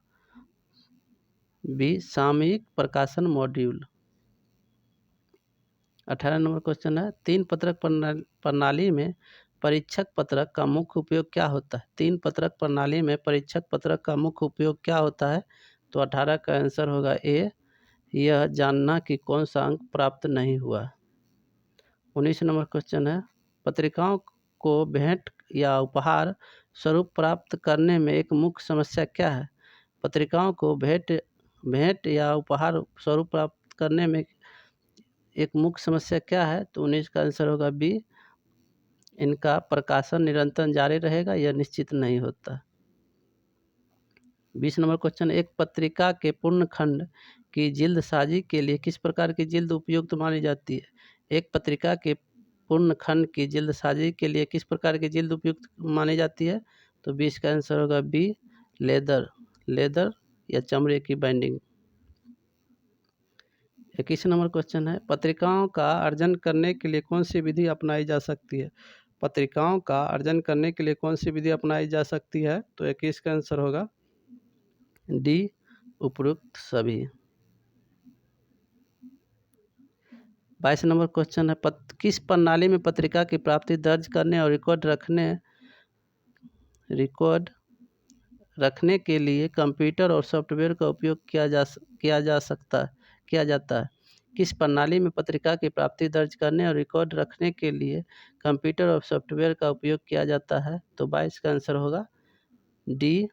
Speaker 1: बी, सामयिक प्रकाशन मॉड्यूल। 18 नंबर क्वेश्चन है, 3 पत्रक प्रणाली में परीक्षक पत्रक का मुख्य उपयोग क्या होता है? 3 पत्रक प्रणाली में परीक्षक पत्रक का मुख्य उपयोग क्या होता है? तो 18 का आंसर होगा ए, यह जानना कि कौन सा अंक प्राप्त नहीं हुआ। 19 नंबर क्वेश्चन है, पत्रिकाओं को भेंट या उपहार स्वरूप प्राप्त करने में एक मुख्य समस्या क्या है? पत्रिकाओं को भेंट या उपहार स्वरूप प्राप्त करने में एक मुख्य समस्या क्या है? तो 19 का आंसर होगा बी, इनका प्रकाशन निरंतर जारी रहेगा, यह निश्चित नहीं होता। 20 नंबर क्वेश्चन, एक पत्रिका के पूर्ण खंड की जिल्दसाजी के लिए किस प्रकार की जिल्द उपयुक्त मानी जाती है? एक पत्रिका के पूर्ण खंड की जिल्दसाजी के लिए किस प्रकार की जिल्द उपयुक्त मानी जाती है? तो 20 का आंसर होगा बी, लेदर या चमड़े की बाइंडिंग। 21 नंबर क्वेश्चन है, पत्रिकाओं का अर्जन करने के लिए कौन सी विधि अपनाई जा सकती है? पत्रिकाओं का अर्जन करने के लिए कौन सी विधि अपनाई जा सकती है? तो 21 का आंसर होगा डी, उपरोक्त सभी। 22 नंबर क्वेश्चन है, किस प्रणाली में पत्रिका की प्राप्ति दर्ज करने और रिकॉर्ड रखने के लिए कंप्यूटर और सॉफ्टवेयर का उपयोग किया जाता है? किस प्रणाली में पत्रिका की प्राप्ति दर्ज करने और रिकॉर्ड रखने के लिए कंप्यूटर और सॉफ्टवेयर का उपयोग किया जाता है? तो 22 का आंसर होगा डी,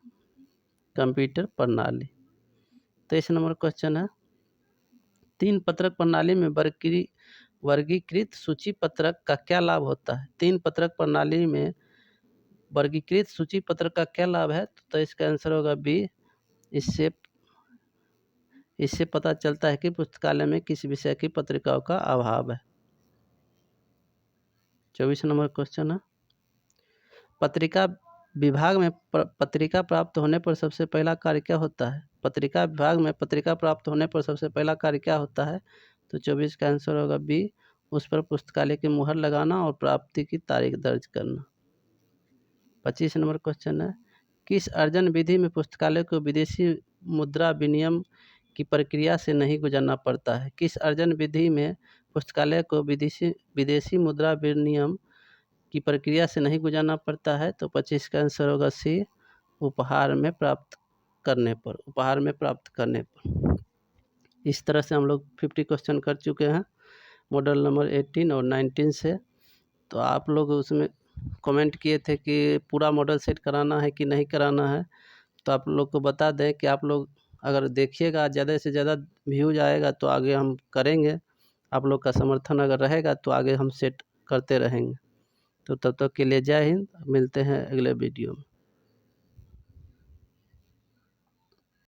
Speaker 1: कंप्यूटर प्रणाली। 23 नंबर क्वेश्चन है, 3 पत्रक प्रणाली में वर्गीकृत सूची पत्रक का क्या लाभ होता है? 3 पत्रक प्रणाली में वर्गीकृत सूची पत्रक का क्या लाभ है? तो इसका आंसर होगा बी, इससे पता चलता है कि पुस्तकालय में किस विषय की पत्रिकाओं का अभाव है। 24 नंबर क्वेश्चन है, पत्रिका विभाग में पत्रिका प्राप्त होने पर सबसे पहला कार्य क्या होता है? पत्रिका विभाग में पत्रिका प्राप्त होने पर सबसे पहला कार्य क्या होता है? तो 24 का आंसर होगा बी, उस पर पुस्तकालय की मुहर लगाना और प्राप्ति की तारीख दर्ज करना। 25 नंबर क्वेश्चन है, किस अर्जन विधि में पुस्तकालय को विदेशी मुद्रा विनिमय की प्रक्रिया से नहीं गुजरना पड़ता है? किस अर्जन विधि में पुस्तकालय को विदेशी मुद्रा विनिमय की प्रक्रिया से नहीं गुजरना पड़ता है? तो 25 का आंसर होगा सी, उपहार में प्राप्त करने पर। इस तरह से हम लोग 50 क्वेश्चन कर चुके हैं मॉडल नंबर 18 और 19 से। तो आप लोग उसमें कमेंट किए थे कि पूरा मॉडल सेट कराना है कि नहीं कराना है, तो आप लोग को बता दें कि आप लोग अगर देखिएगा, ज़्यादा से ज़्यादा व्यूज आएगा तो आगे हम करेंगे। आप लोग का समर्थन अगर रहेगा तो आगे हम सेट करते रहेंगे। तो तब तक के लिए जय हिंद, मिलते हैं अगले वीडियो में।